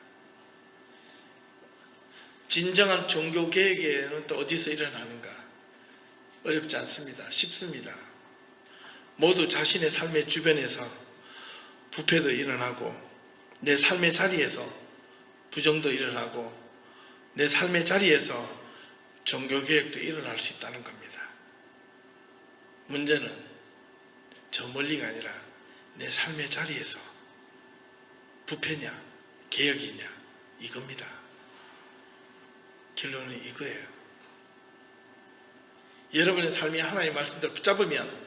[SPEAKER 1] 진정한 종교 개혁에는 또 어디서 일어나는가? 어렵지 않습니다. 쉽습니다. 모두 자신의 삶의 주변에서 부패도 일어나고, 내 삶의 자리에서 부정도 일어나고, 내 삶의 자리에서 종교 개혁도 일어날 수 있다는 겁니다. 문제는 저 멀리가 아니라 내 삶의 자리에서 부패냐 개혁이냐 이겁니다. 결론은 이거예요. 여러분의 삶이 하나님의 말씀대로 붙잡으면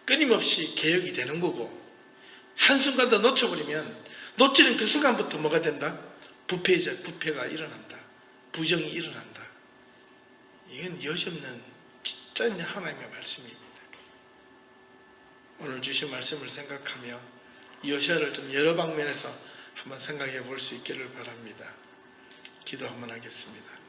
[SPEAKER 1] 끊임없이 개혁이 되는 거고, 한순간도 놓쳐버리면 놓치는 그 순간부터 뭐가 된다? 부패가 일어난다. 부정이 일어난다. 이건 여지없는 진짜 하나님의 말씀입니다. 오늘 주신 말씀을 생각하며 요시아를 좀 여러 방면에서 한번 생각해 볼 수 있기를 바랍니다. 기도 한번 하겠습니다.